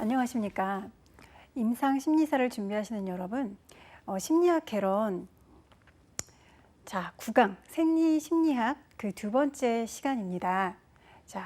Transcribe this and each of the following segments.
안녕하십니까. 임상 심리사를 준비하시는 여러분, 심리학 개론 9강 생리심리학 그 두 번째 시간입니다.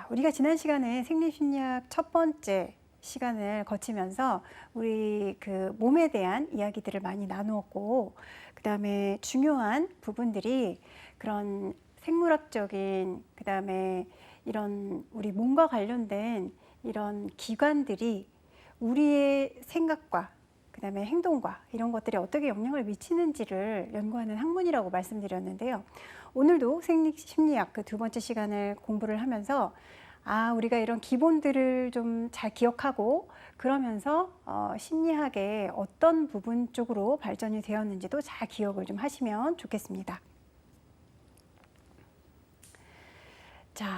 우리가 지난 시간에 생리심리학 첫 번째 시간을 거치면서 우리 그 몸에 대한 이야기들을 많이 나누었고, 그 다음에 중요한 부분들이 그런 생물학적인, 그 다음에 이런 우리 몸과 관련된 이런 기관들이 우리의 생각과 그 다음에 행동과 이런 것들이 어떻게 영향을 미치는지를 연구하는 학문이라고 말씀드렸는데요. 오늘도 생리심리학 그 두 번째 시간을 공부를 하면서 우리가 이런 기본들을 좀 잘 기억하고 그러면서 심리학의 어떤 부분 쪽으로 발전이 되었는지도 잘 기억을 좀 하시면 좋겠습니다.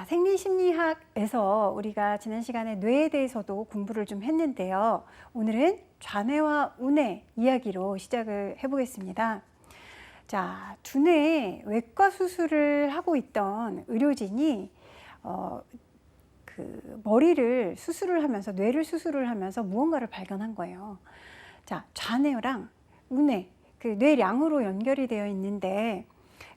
생리심리학에서 우리가 지난 시간에 뇌에 대해서도 공부를 좀 했는데요. 오늘은 좌뇌와 우뇌 이야기로 시작을 해보겠습니다. 두뇌 외과 수술을 하고 있던 의료진이 그 머리를 수술을 하면서 뇌를 수술을 하면서 무언가를 발견한 거예요. 좌뇌랑 우뇌, 그 뇌량으로 연결이 되어 있는데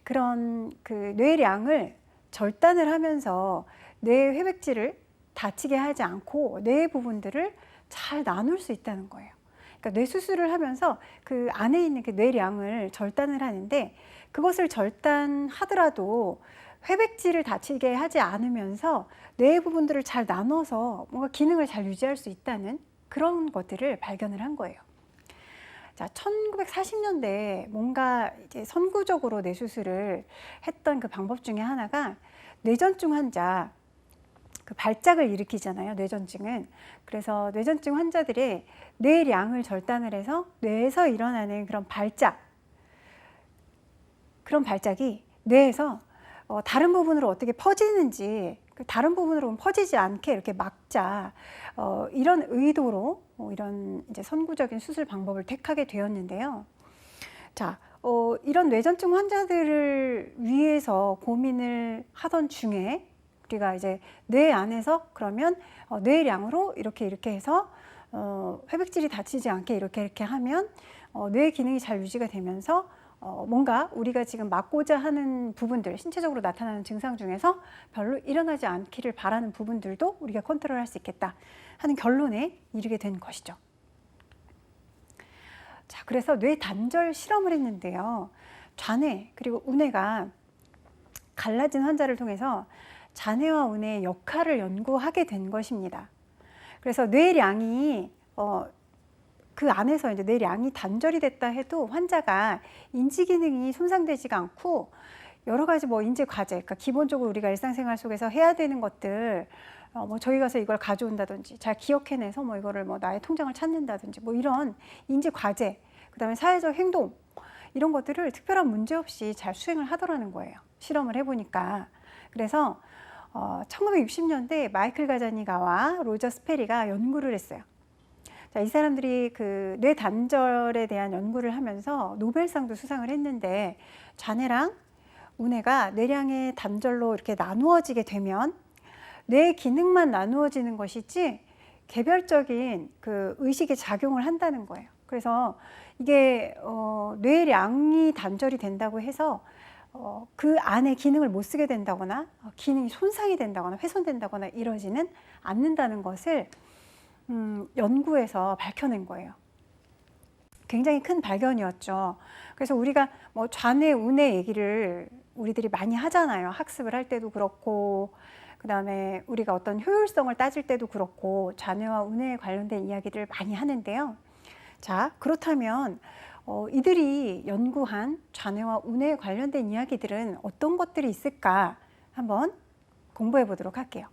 그런 그 뇌량을 절단을 하면서 뇌 회백질을 다치게 하지 않고 뇌 부분들을 잘 나눌 수 있다는 거예요. 그러니까 뇌 수술을 하면서 그 안에 있는 그 뇌량을 절단을 하는데 그것을 절단하더라도 회백질을 다치게 하지 않으면서 뇌 부분들을 잘 나눠서 뭔가 기능을 잘 유지할 수 있다는 그런 것들을 발견을 한 거예요. 1940년대에 뭔가 이제 선구적으로 뇌 수술을 했던 그 방법 중에 하나가 뇌전증 환자, 그 발작을 일으키잖아요, 뇌전증은. 그래서 뇌전증 환자들의 뇌량을 절단을 해서 뇌에서 일어나는 그런 그런 발작이 뇌에서 다른 부분으로 어떻게 퍼지는지, 다른 부분으로 퍼지지 않게 이렇게 막자, 이런 의도로 이런 이제 선구적인 수술 방법을 택하게 되었는데요. 이런 뇌전증 환자들을 위해서 고민을 하던 중에 우리가 이제 뇌 안에서 그러면 뇌량으로 이렇게 해서 회백질이 다치지 않게 이렇게 하면 뇌 기능이 잘 유지가 되면서 뭔가 우리가 지금 막고자 하는 부분들, 신체적으로 나타나는 증상 중에서 별로 일어나지 않기를 바라는 부분들도 우리가 컨트롤할 수 있겠다 하는 결론에 이르게 된 것이죠. 그래서 뇌 단절 실험을 했는데요. 좌뇌 그리고 우뇌가 갈라진 환자를 통해서 좌뇌와 우뇌의 역할을 연구하게 된 것입니다. 그래서 뇌량이 그 안에서 이제 뇌량이 단절이 됐다 해도 환자가 인지 기능이 손상되지가 않고 여러 가지 인지 과제, 그러니까 기본적으로 우리가 일상생활 속에서 해야 되는 것들, 저기 가서 이걸 가져온다든지 잘 기억해내서 이거를 나의 통장을 찾는다든지 이런 인지 과제, 그다음에 사회적 행동 이런 것들을 특별한 문제 없이 잘 수행을 하더라는 거예요. 실험을 해보니까. 그래서 1960년대 마이클 가자니가와 로저 스페리가 연구를 했어요. 이 사람들이 그 뇌 단절에 대한 연구를 하면서 노벨상도 수상을 했는데 좌뇌랑 우뇌가 뇌량의 단절로 이렇게 나누어지게 되면 뇌 기능만 나누어지는 것이지 개별적인 그 의식에 작용을 한다는 거예요. 그래서 이게 뇌량이 단절이 된다고 해서 그 안에 기능을 못 쓰게 된다거나 기능이 손상이 된다거나 훼손된다거나 이러지는 않는다는 것을 연구에서 밝혀낸 거예요. 굉장히 큰 발견이었죠. 그래서 우리가 좌뇌, 우뇌 얘기를 우리들이 많이 하잖아요. 학습을 할 때도 그렇고, 그 다음에 우리가 어떤 효율성을 따질 때도 그렇고, 좌뇌와 우뇌에 관련된 이야기들을 많이 하는데요. 그렇다면 이들이 연구한 좌뇌와 우뇌에 관련된 이야기들은 어떤 것들이 있을까 한번 공부해 보도록 할게요.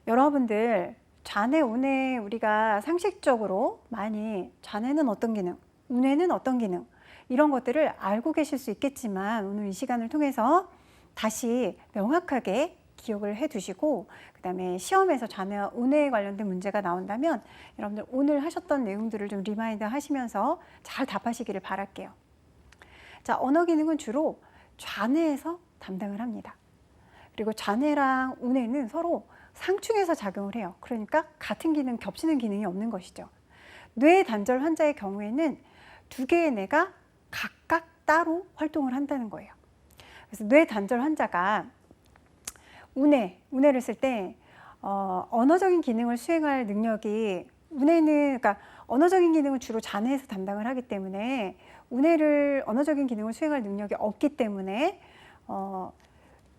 여러분들 좌뇌, 우뇌 우리가 상식적으로 많이 좌뇌는 어떤 기능, 우뇌는 어떤 기능 이런 것들을 알고 계실 수 있겠지만 오늘 이 시간을 통해서 다시 명확하게 기억을 해 두시고 그 다음에 시험에서 좌뇌와 우뇌에 관련된 문제가 나온다면 여러분들 오늘 하셨던 내용들을 좀 리마인드 하시면서 잘 답하시기를 바랄게요. 언어 기능은 주로 좌뇌에서 담당을 합니다. 그리고 좌뇌랑 우뇌는 서로 상충해서 작용을 해요. 그러니까 같은 기능, 겹치는 기능이 없는 것이죠. 뇌 단절 환자의 경우에는 두 개의 뇌가 각각 따로 활동을 한다는 거예요. 그래서 뇌 단절 환자가 우뇌를 쓸 때 언어적인 기능을 수행할 능력이 그러니까 언어적인 기능은 주로 잔해에서 담당을 하기 때문에 언어적인 기능을 수행할 능력이 없기 때문에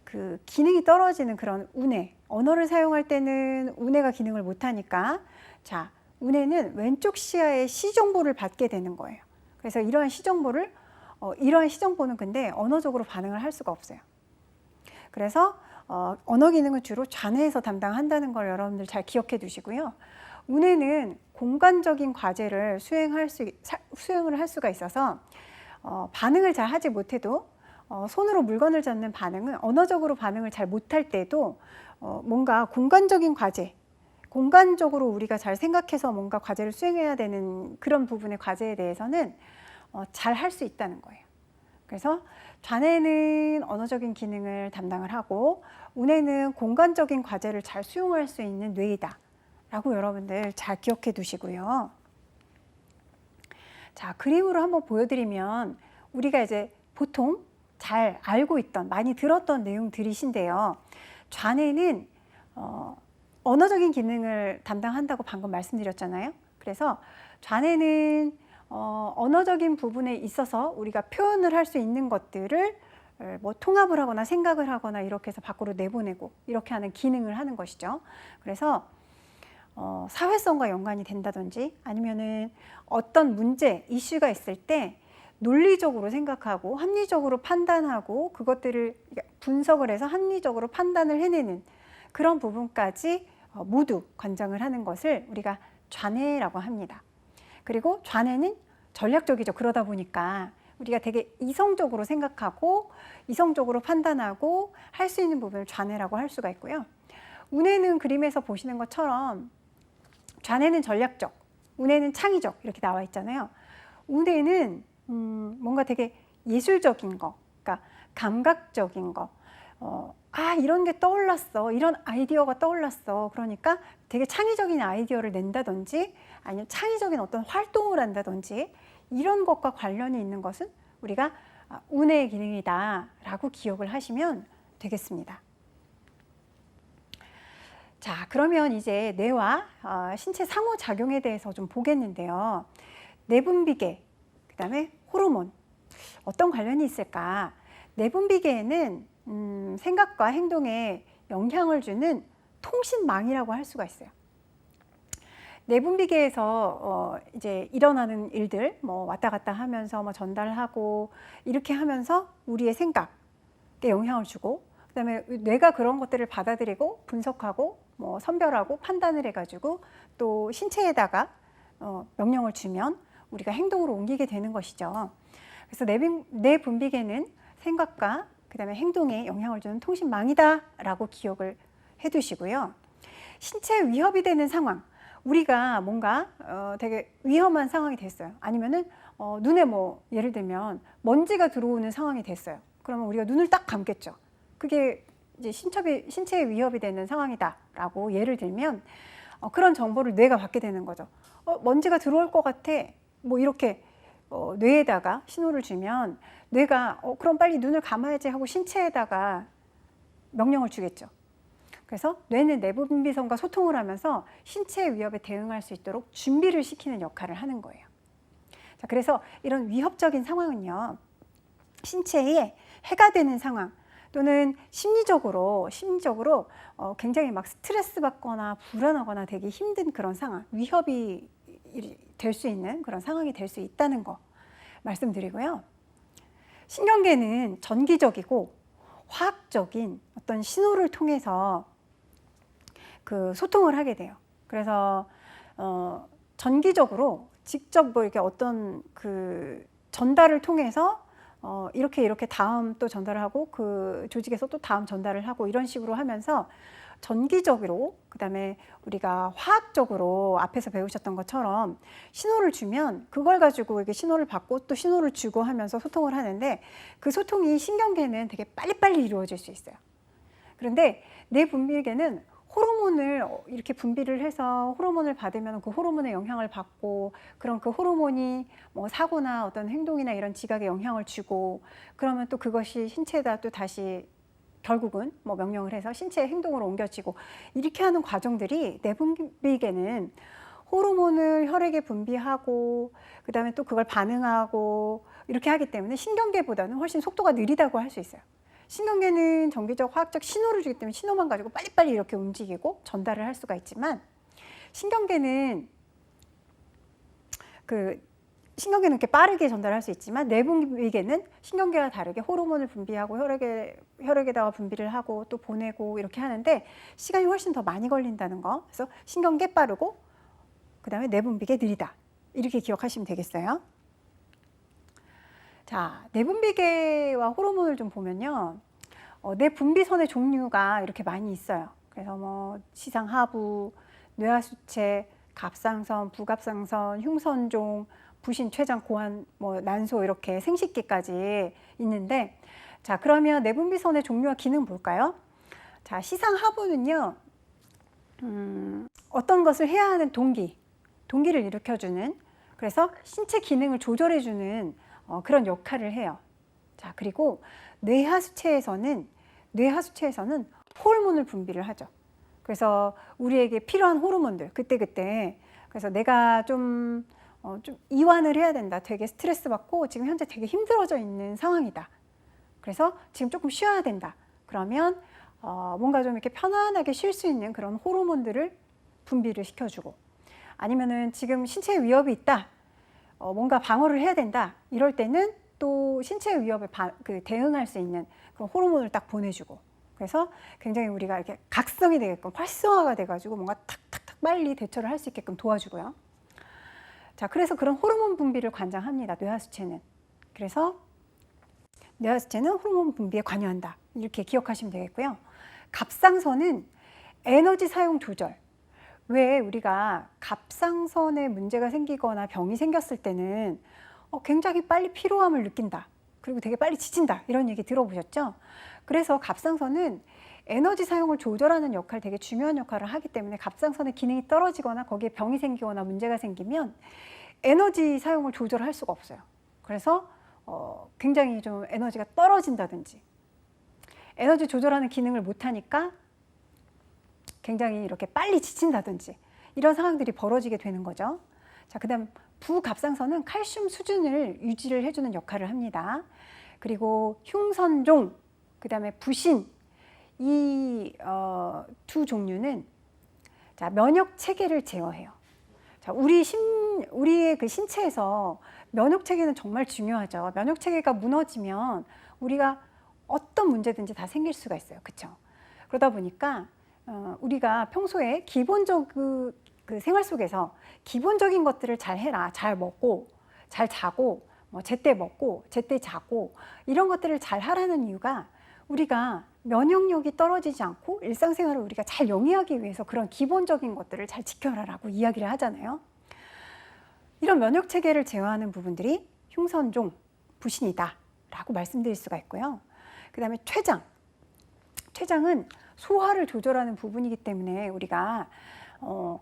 그 기능이 떨어지는 그런 언어를 사용할 때는 우뇌가 기능을 못하니까 자, 우뇌는 왼쪽 시야의 시 정보를 받게 되는 거예요. 그래서 이러한 시 정보는 근데 언어적으로 반응을 할 수가 없어요. 그래서 언어 기능은 주로 좌뇌에서 담당한다는 걸 여러분들 잘 기억해 두시고요. 우뇌는 공간적인 과제를 수행을 할 수가 있어서 반응을 잘 하지 못해도 손으로 물건을 잡는 반응은 언어적으로 반응을 잘 못할 때도 뭔가 공간적인 과제, 공간적으로 우리가 잘 생각해서 뭔가 과제를 수행해야 되는 그런 부분의 과제에 대해서는 잘 할 수 있다는 거예요. 그래서 좌뇌는 언어적인 기능을 담당을 하고 우뇌는 공간적인 과제를 잘 수용할 수 있는 뇌이다 라고 여러분들 잘 기억해 두시고요. 자, 그림으로 한번 보여드리면 우리가 이제 보통 잘 알고 있던, 많이 들었던 내용들이신데요. 좌뇌는 언어적인 기능을 담당한다고 방금 말씀드렸잖아요. 그래서 좌뇌는 언어적인 부분에 있어서 우리가 표현을 할 수 있는 것들을 뭐 통합을 하거나 생각을 하거나 이렇게 해서 밖으로 내보내고 이렇게 하는 기능을 하는 것이죠. 그래서 사회성과 연관이 된다든지 아니면은 어떤 문제, 이슈가 있을 때 논리적으로 생각하고 합리적으로 판단하고 그것들을 분석을 해서 합리적으로 판단을 해내는 그런 부분까지 모두 관장을 하는 것을 우리가 좌뇌라고 합니다. 그리고 좌뇌는 전략적이죠. 그러다 보니까 우리가 되게 이성적으로 생각하고 이성적으로 판단하고 할 수 있는 부분을 좌뇌라고 할 수가 있고요. 우뇌는 그림에서 보시는 것처럼 좌뇌는 전략적, 우뇌는 창의적 이렇게 나와 있잖아요. 우뇌는 뭔가 되게 예술적인 거, 그러니까 감각적인 거, 이런 게 떠올랐어, 이런 아이디어가 떠올랐어. 그러니까 되게 창의적인 아이디어를 낸다든지 아니면 창의적인 어떤 활동을 한다든지 이런 것과 관련이 있는 것은 우리가 우뇌의 기능이다 라고 기억을 하시면 되겠습니다. 자, 그러면 이제 뇌와 신체 상호작용에 대해서 좀 보겠는데요. 내분비계, 그 다음에 호르몬, 어떤 관련이 있을까? 내분비계에는 생각과 행동에 영향을 주는 통신망이라고 할 수가 있어요. 내분비계에서 이제 일어나는 일들, 뭐 왔다 갔다 하면서 뭐 전달하고 이렇게 하면서 우리의 생각에 영향을 주고, 그다음에 뇌가 그런 것들을 받아들이고 분석하고 뭐 선별하고 판단을 해가지고 또 신체에다가 명령을 주면 우리가 행동으로 옮기게 되는 것이죠. 그래서 내분비계는 생각과 그다음에 행동에 영향을 주는 통신망이다라고 기억을 해두시고요. 신체 위협이 되는 상황, 우리가 뭔가 되게 위험한 상황이 됐어요. 아니면은 눈에 뭐 예를 들면 먼지가 들어오는 상황이 됐어요. 그러면 우리가 눈을 딱 감겠죠. 그게 이제 신체에 위협이 되는 상황이다라고 예를 들면 그런 정보를 뇌가 받게 되는 거죠. 먼지가 들어올 것 같아. 뭐 이렇게 뇌에다가 신호를 주면 뇌가 그럼 빨리 눈을 감아야지 하고 신체에다가 명령을 주겠죠. 그래서 뇌는 내분비성과 소통을 하면서 신체의 위협에 대응할 수 있도록 준비를 시키는 역할을 하는 거예요. 자, 그래서 이런 위협적인 상황은요, 신체에 해가 되는 상황 또는 심리적으로 굉장히 막 스트레스 받거나 불안하거나 되게 힘든 그런 상황, 위협이 될 수 있는 그런 상황이 될 수 있다는 거 말씀드리고요. 신경계는 전기적이고 화학적인 어떤 신호를 통해서 그 소통을 하게 돼요. 그래서 전기적으로 직접 뭐 이렇게 어떤 그 전달을 통해서 이렇게 다음 또 전달을 하고 그 조직에서 또 다음 전달을 하고 이런 식으로 하면서 전기적으로 그다음에 우리가 화학적으로 앞에서 배우셨던 것처럼 신호를 주면 그걸 가지고 이렇게 신호를 받고 또 신호를 주고 하면서 소통을 하는데 그 소통이 신경계는 되게 빨리빨리 이루어질 수 있어요. 그런데 내분비계는 호르몬을 이렇게 분비를 해서 호르몬을 받으면 그 호르몬의 영향을 받고, 그럼 그 호르몬이 뭐 사고나 어떤 행동이나 이런 지각에 영향을 주고, 그러면 또 그것이 신체에다 또 다시 결국은 뭐 명령을 해서 신체의 행동으로 옮겨지고, 이렇게 하는 과정들이 내분비계는 호르몬을 혈액에 분비하고 그다음에 또 그걸 반응하고 이렇게 하기 때문에 신경계보다는 훨씬 속도가 느리다고 할 수 있어요. 신경계는 전기적 화학적 신호를 주기 때문에 신호만 가지고 빨리빨리 이렇게 움직이고 전달을 할 수가 있지만, 신경계는 이렇게 빠르게 전달할 수 있지만, 내분비계는 신경계와 다르게 호르몬을 분비하고 혈액에다가 분비를 하고 또 보내고 이렇게 하는데 시간이 훨씬 더 많이 걸린다는 거. 그래서 신경계 빠르고 그다음에 내분비계 느리다, 이렇게 기억하시면 되겠어요. 자, 내분비계와 호르몬을 좀 보면요, 내분비선의 종류가 이렇게 많이 있어요. 그래서 뭐 시상하부, 뇌하수체, 갑상선, 부갑상선, 흉선종, 부신, 췌장, 고환, 뭐 난소, 이렇게 생식기까지 있는데, 자, 그러면 내분비선의 종류와 기능 볼까요? 자, 시상하부는요, 어떤 것을 해야 하는 동기를 일으켜주는, 그래서 신체 기능을 조절해주는 그런 역할을 해요. 자, 그리고 뇌하수체에서는 호르몬을 분비를 하죠. 그래서 우리에게 필요한 호르몬들 그때 그래서 내가 좀 이완을 해야 된다, 되게 스트레스 받고 지금 현재 되게 힘들어져 있는 상황이다, 그래서 지금 조금 쉬어야 된다, 그러면 뭔가 좀 이렇게 편안하게 쉴 수 있는 그런 호르몬들을 분비를 시켜주고, 아니면은 지금 신체에 위협이 있다, 뭔가 방어를 해야 된다, 이럴 때는 또 신체의 위협에 대응할 수 있는 그런 호르몬을 딱 보내주고, 그래서 굉장히 우리가 이렇게 각성이 되게끔 활성화가 돼가지고 뭔가 탁탁탁 빨리 대처를 할 수 있게끔 도와주고요. 자, 그래서 그런 호르몬 분비를 관장합니다, 뇌하수체는. 그래서 뇌하수체는 호르몬 분비에 관여한다, 이렇게 기억하시면 되겠고요. 갑상선은 에너지 사용 조절. 왜 우리가 갑상선에 문제가 생기거나 병이 생겼을 때는 굉장히 빨리 피로함을 느낀다, 그리고 되게 빨리 지친다, 이런 얘기 들어보셨죠? 그래서 갑상선은 에너지 사용을 조절하는 역할, 되게 중요한 역할을 하기 때문에 갑상선의 기능이 떨어지거나 거기에 병이 생기거나 문제가 생기면 에너지 사용을 조절할 수가 없어요. 그래서 굉장히 좀 에너지가 떨어진다든지, 에너지 조절하는 기능을 못하니까 굉장히 이렇게 빨리 지친다든지, 이런 상황들이 벌어지게 되는 거죠. 자, 그다음 부갑상선은 칼슘 수준을 유지를 해주는 역할을 합니다. 그리고 흉선종, 그다음에 부신, 이 두 종류는 자, 면역 체계를 제어해요. 자, 우리의 그 신체에서 면역 체계는 정말 중요하죠. 면역 체계가 무너지면 우리가 어떤 문제든지 다 생길 수가 있어요. 그렇죠? 그러다 보니까 우리가 평소에 기본적 그 생활 속에서 기본적인 것들을 잘 해라, 잘 먹고 잘 자고, 뭐 제때 먹고 제때 자고, 이런 것들을 잘 하라는 이유가 우리가 면역력이 떨어지지 않고 일상생활을 우리가 잘 영위하기 위해서 그런 기본적인 것들을 잘 지켜라라고 이야기를 하잖아요. 이런 면역 체계를 제어하는 부분들이 흉선종, 부신이다 라고 말씀드릴 수가 있고요. 그 다음에 췌장은 소화를 조절하는 부분이기 때문에 우리가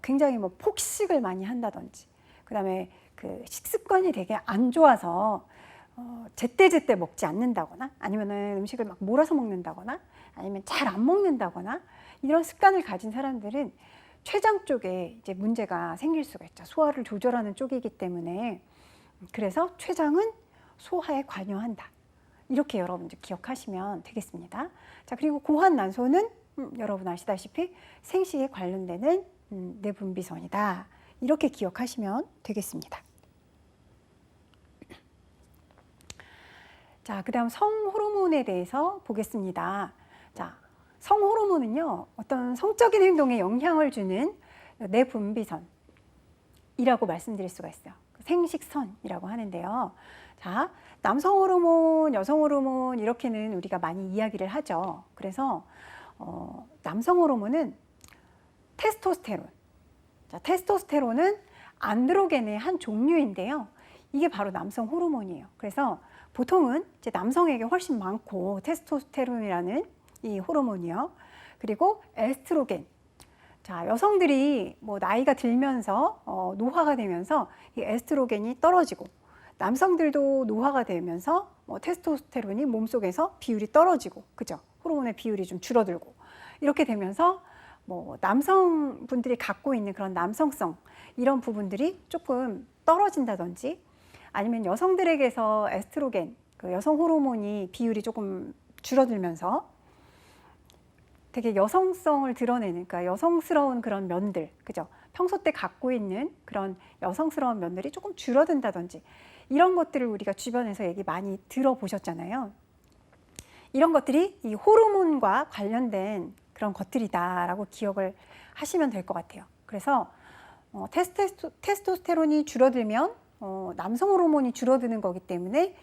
굉장히 뭐 폭식을 많이 한다든지, 그 다음에 그 식습관이 되게 안 좋아서 제때제때 먹지 않는다거나, 아니면은 음식을 막 몰아서 먹는다거나, 아니면 잘 안 먹는다거나, 이런 습관을 가진 사람들은 췌장 쪽에 이제 문제가 생길 수가 있죠. 소화를 조절하는 쪽이기 때문에. 그래서 췌장은 소화에 관여한다, 이렇게 여러분들 기억하시면 되겠습니다. 자, 그리고 고환난소는 여러분 아시다시피 생식에 관련되는 내분비선이다, 이렇게 기억하시면 되겠습니다. 자, 그 다음 성호르몬에 대해서 보겠습니다. 자, 성호르몬은요, 어떤 성적인 행동에 영향을 주는 내분비선이라고 말씀드릴 수가 있어요. 생식선이라고 하는데요. 자, 남성 호르몬, 여성 호르몬, 이렇게는 우리가 많이 이야기를 하죠. 그래서 남성 호르몬은 테스토스테론. 자, 테스토스테론은 안드로겐의 한 종류인데요. 이게 바로 남성 호르몬이에요. 그래서 보통은 이제 남성에게 훨씬 많고, 테스토스테론이라는 이 호르몬이요. 그리고 에스트로겐, 자, 여성들이 뭐 나이가 들면서 노화가 되면서 이 에스트로겐이 떨어지고, 남성들도 노화가 되면서 뭐 테스토스테론이 몸속에서 비율이 떨어지고, 그죠? 호르몬의 비율이 좀 줄어들고, 이렇게 되면서 뭐 남성분들이 갖고 있는 그런 남성성, 이런 부분들이 조금 떨어진다든지, 아니면 여성들에게서 에스트로겐, 그 여성 호르몬이 비율이 조금 줄어들면서 되게 여성성을 드러내는, 그러니까 여성스러운 그런 면들, 그죠? 평소 때 갖고 있는 그런 여성스러운 면들이 조금 줄어든다든지, 이런 것들을 우리가 주변에서 얘기 많이 들어보셨잖아요. 이런 것들이 이 호르몬과 관련된 그런 것들이다라고 기억을 하시면 될 것 같아요. 그래서 테스토스테론이 줄어들면 남성 호르몬이 줄어드는 거기 때문에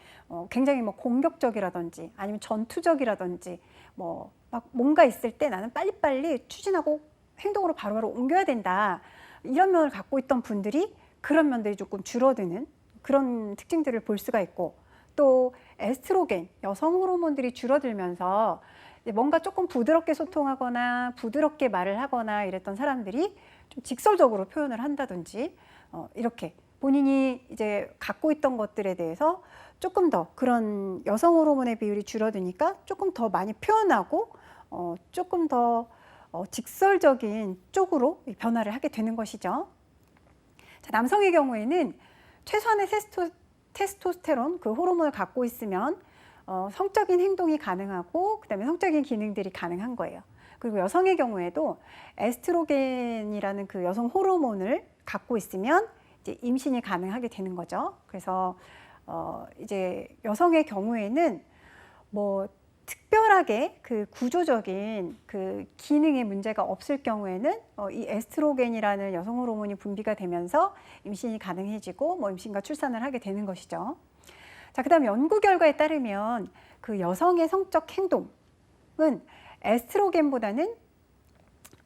굉장히 뭐 공격적이라든지 아니면 전투적이라든지 뭐 막 뭔가 있을 때 나는 빨리빨리 추진하고 행동으로 바로바로 옮겨야 된다, 이런 면을 갖고 있던 분들이 그런 면들이 조금 줄어드는 그런 특징들을 볼 수가 있고, 또 에스트로겐, 여성 호르몬들이 줄어들면서 뭔가 조금 부드럽게 소통하거나 부드럽게 말을 하거나 이랬던 사람들이 좀 직설적으로 표현을 한다든지, 이렇게 본인이 이제 갖고 있던 것들에 대해서 조금 더 그런 여성 호르몬의 비율이 줄어드니까 조금 더 많이 표현하고 조금 더 직설적인 쪽으로 변화를 하게 되는 것이죠. 자, 남성의 경우에는 최소한의 테스토스테론, 그 호르몬을 갖고 있으면 성적인 행동이 가능하고 그다음에 성적인 기능들이 가능한 거예요. 그리고 여성의 경우에도 에스트로겐이라는 그 여성 호르몬을 갖고 있으면 이제 임신이 가능하게 되는 거죠. 그래서 이제 여성의 경우에는 뭐 특별하게 그 구조적인 그 기능에 문제가 없을 경우에는 이 에스트로겐이라는 여성 호르몬이 분비가 되면서 임신이 가능해지고 뭐 임신과 출산을 하게 되는 것이죠. 자, 그다음 연구 결과에 따르면 그 여성의 성적 행동은 에스트로겐보다는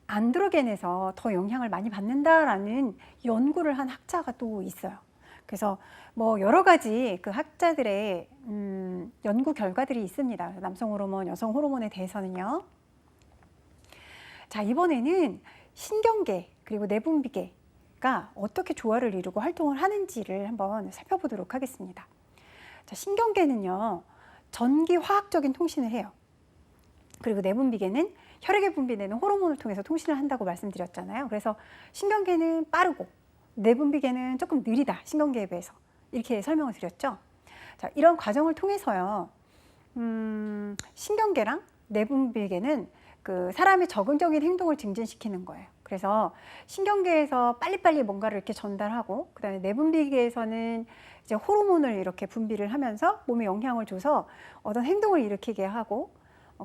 안드로겐에서 더 영향을 많이 받는다라는 연구를 한 학자가 또 있어요. 그래서 뭐 여러 가지 그 학자들의 연구 결과들이 있습니다. 남성 호르몬, 여성 호르몬에 대해서는요. 자, 이번에는 신경계 그리고 내분비계가 어떻게 조화를 이루고 활동을 하는지를 한번 살펴보도록 하겠습니다. 자, 신경계는요, 전기 화학적인 통신을 해요. 그리고 내분비계는 혈액에 분비되는 호르몬을 통해서 통신을 한다고 말씀드렸잖아요. 그래서 신경계는 빠르고 내분비계는 조금 느리다, 신경계에 비해서, 이렇게 설명을 드렸죠. 자, 이런 과정을 통해서요, 신경계랑 내분비계는 그 사람의 적응적인 행동을 증진시키는 거예요. 그래서 신경계에서 빨리빨리 뭔가를 이렇게 전달하고, 그다음에 내분비계에서는 이제 호르몬을 이렇게 분비를 하면서 몸에 영향을 줘서 어떤 행동을 일으키게 하고,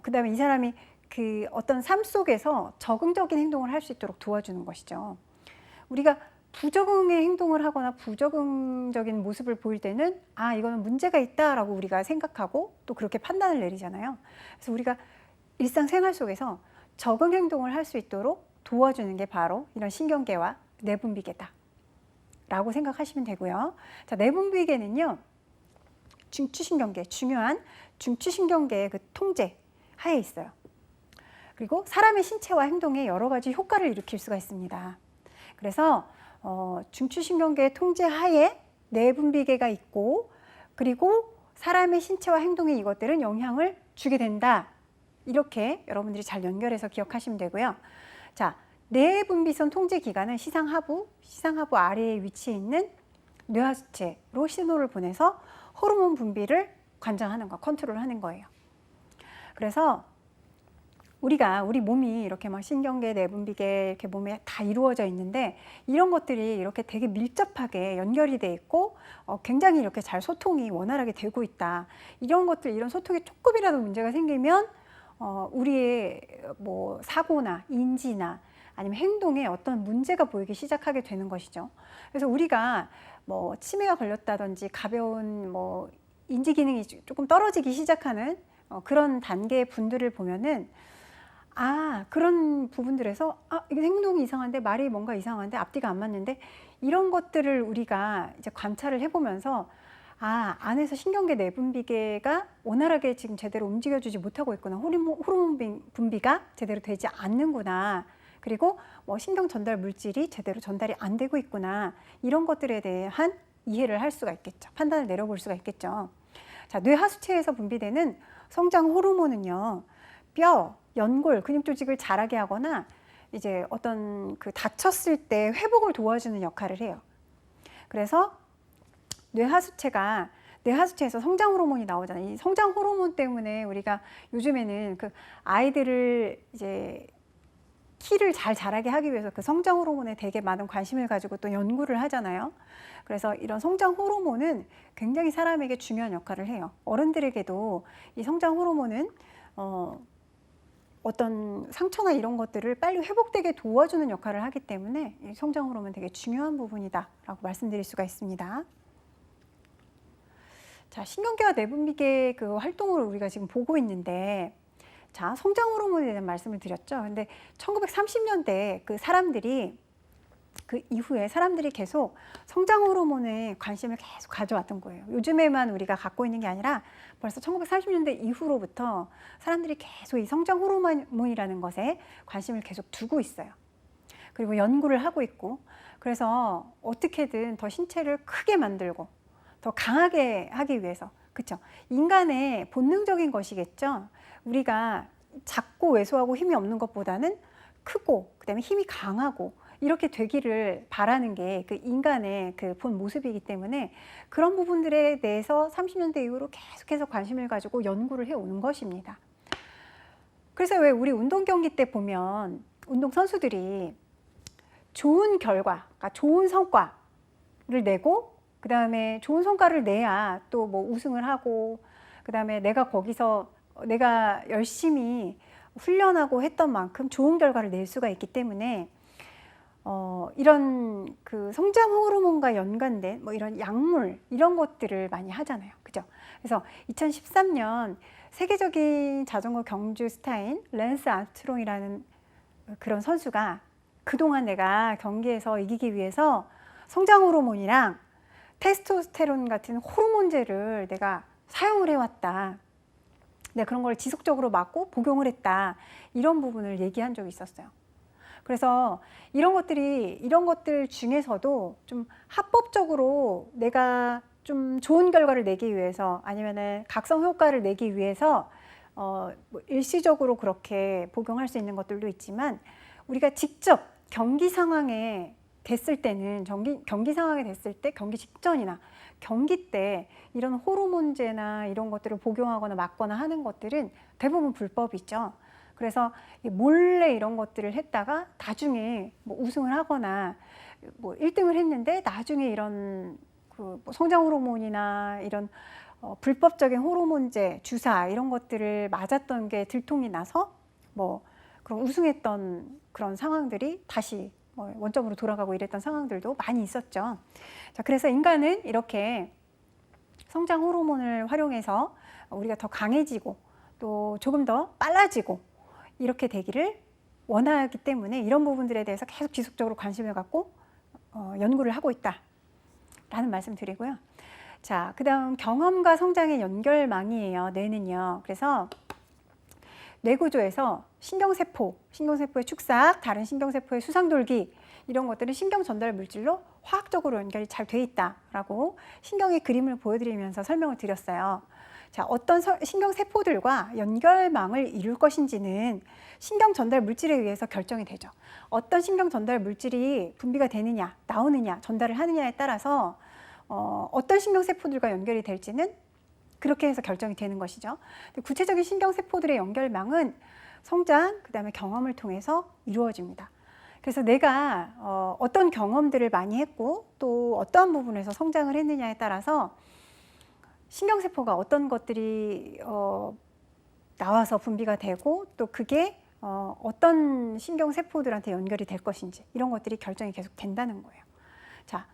그다음에 이 사람이 그 어떤 삶 속에서 적응적인 행동을 할 수 있도록 도와주는 것이죠. 우리가 부적응의 행동을 하거나 부적응적인 모습을 보일 때는 아, 이거는 문제가 있다라고 우리가 생각하고 또 그렇게 판단을 내리잖아요. 그래서 우리가 일상생활 속에서 적응 행동을 할 수 있도록 도와주는 게 바로 이런 신경계와 내분비계다 라고 생각하시면 되고요. 자, 내분비계는요, 중추신경계, 중요한 중추신경계의 그 통제 하에 있어요. 그리고 사람의 신체와 행동에 여러 가지 효과를 일으킬 수가 있습니다. 그래서 중추신경계의 통제 하에 내분비계가 있고, 그리고 사람의 신체와 행동에 이것들은 영향을 주게 된다. 이렇게 여러분들이 잘 연결해서 기억하시면 되고요. 자, 내분비선 통제 기관은 시상하부 아래에 위치해 있는 뇌하수체로 신호를 보내서 호르몬 분비를 관장하는 거, 컨트롤하는 거예요. 그래서 우리 몸이 이렇게 막 신경계, 내분비계 이렇게 몸에 다 이루어져 있는데, 이런 것들이 이렇게 되게 밀접하게 연결이 돼 있고 굉장히 이렇게 잘 소통이 원활하게 되고 있다. 이런 것들, 이런 소통에 조금이라도 문제가 생기면 우리의 뭐 사고나 인지나 아니면 행동에 어떤 문제가 보이기 시작하게 되는 것이죠. 그래서 우리가 뭐 치매가 걸렸다든지 가벼운 뭐 인지 기능이 조금 떨어지기 시작하는 그런 단계의 분들을 보면은 아, 그런 부분들에서 아, 이게 행동이 이상한데, 말이 뭔가 이상한데, 앞뒤가 안 맞는데, 이런 것들을 우리가 이제 관찰을 해보면서 아, 안에서 신경계 내분비계가 원활하게 지금 제대로 움직여주지 못하고 있구나, 호르몬 분비가 제대로 되지 않는구나, 그리고 뭐 신경 전달 물질이 제대로 전달이 안 되고 있구나. 이런 것들에 대한 이해를 할 수가 있겠죠. 판단을 내려볼 수가 있겠죠. 자, 뇌 하수체에서 분비되는 성장 호르몬은요, 뼈, 연골, 근육 조직을 자라게 하거나 이제 어떤 그 다쳤을 때 회복을 도와주는 역할을 해요. 그래서 뇌하수체에서 성장 호르몬이 나오잖아요. 이 성장 호르몬 때문에 우리가 요즘에는 그 아이들을 이제 키를 잘 자라게 하기 위해서 그 성장 호르몬에 되게 많은 관심을 가지고 또 연구를 하잖아요. 그래서 이런 성장 호르몬은 굉장히 사람에게 중요한 역할을 해요. 어른들에게도 이 성장 호르몬은 어떤 상처나 이런 것들을 빨리 회복되게 도와주는 역할을 하기 때문에 이 성장 호르몬은 되게 중요한 부분이다라고 말씀드릴 수가 있습니다. 자, 신경계와 내분비계 그 활동을 우리가 지금 보고 있는데, 자, 성장 호르몬에 대한 말씀을 드렸죠. 근데 1930년대 그 이후에 사람들이 계속 성장 호르몬에 관심을 계속 가져왔던 거예요. 요즘에만 우리가 갖고 있는 게 아니라 벌써 1930년대 이후로부터 사람들이 계속 이 성장 호르몬이라는 것에 관심을 계속 두고 있어요. 그리고 연구를 하고 있고, 그래서 어떻게든 더 신체를 크게 만들고 더 강하게 하기 위해서, 그렇죠? 인간의 본능적인 것이겠죠. 우리가 작고 왜소하고 힘이 없는 것보다는 크고 그다음에 힘이 강하고 이렇게 되기를 바라는 게 그 인간의 그 본 모습이기 때문에 그런 부분들에 대해서 30년대 이후로 계속해서 관심을 가지고 연구를 해오는 것입니다. 그래서 왜 우리 운동 경기 때 보면 운동 선수들이 좋은 결과, 그러니까 좋은 성과를 내고 그 다음에 좋은 성과를 내야 또 뭐 우승을 하고 그 다음에 내가 거기서 내가 열심히 훈련하고 했던 만큼 좋은 결과를 낼 수가 있기 때문에 이런 그 성장 호르몬과 연관된 뭐 이런 약물 이런 것들을 많이 하잖아요. 그죠? 그래서 2013년 세계적인 자전거 경주 스타인 랜스 암스트롱이라는 그런 선수가 그동안 내가 경기에서 이기기 위해서 성장 호르몬이랑 테스토스테론 같은 호르몬제를 내가 사용을 해왔다. 내가 그런 걸 지속적으로 맞고 복용을 했다. 이런 부분을 얘기한 적이 있었어요. 그래서 이런 것들 중에서도 좀 합법적으로 내가 좀 좋은 결과를 내기 위해서 아니면은 각성 효과를 내기 위해서 뭐 일시적으로 그렇게 복용할 수 있는 것들도 있지만 우리가 직접 경기 상황에 됐을 때는 경기 상황에 됐을 때 경기 직전이나 경기 때 이런 호르몬제나 이런 것들을 복용하거나 맞거나 하는 것들은 대부분 불법이죠. 그래서 몰래 이런 것들을 했다가 나중에 뭐 우승을 하거나 뭐 1등을 했는데 나중에 이런 그 성장 호르몬이나 이런 불법적인 호르몬제 주사 이런 것들을 맞았던 게 들통이 나서 뭐 그런 우승했던 그런 상황들이 다시 원점으로 돌아가고 이랬던 상황들도 많이 있었죠. 자, 그래서 인간은 이렇게 성장 호르몬을 활용해서 우리가 더 강해지고 또 조금 더 빨라지고 이렇게 되기를 원하기 때문에 이런 부분들에 대해서 계속 지속적으로 관심을 갖고 연구를 하고 있다라는 말씀 드리고요. 자, 그 다음 경험과 성장의 연결망이에요. 뇌는요. 그래서 뇌구조에서 신경세포의 축삭, 다른 신경세포의 수상돌기 이런 것들은 신경 전달 물질로 화학적으로 연결이 잘 돼 있다라고 신경의 그림을 보여드리면서 설명을 드렸어요. 자, 어떤 신경세포들과 연결망을 이룰 것인지는 신경 전달 물질에 의해서 결정이 되죠. 어떤 신경 전달 물질이 분비가 되느냐, 나오느냐, 전달을 하느냐에 따라서 어떤 신경세포들과 연결이 될지는 그렇게 해서 결정이 되는 것이죠. 구체적인 신경세포들의 연결망은 성장, 그 다음에 경험을 통해서 이루어집니다. 그래서 내가 어떤 경험들을 많이 했고 또 어떠한 부분에서 성장을 했느냐에 따라서 신경세포가 어떤 것들이 나와서 분비가 되고 또 그게 어떤 신경세포들한테 연결이 될 것인지 이런 것들이 결정이 계속 된다는 거예요. 자,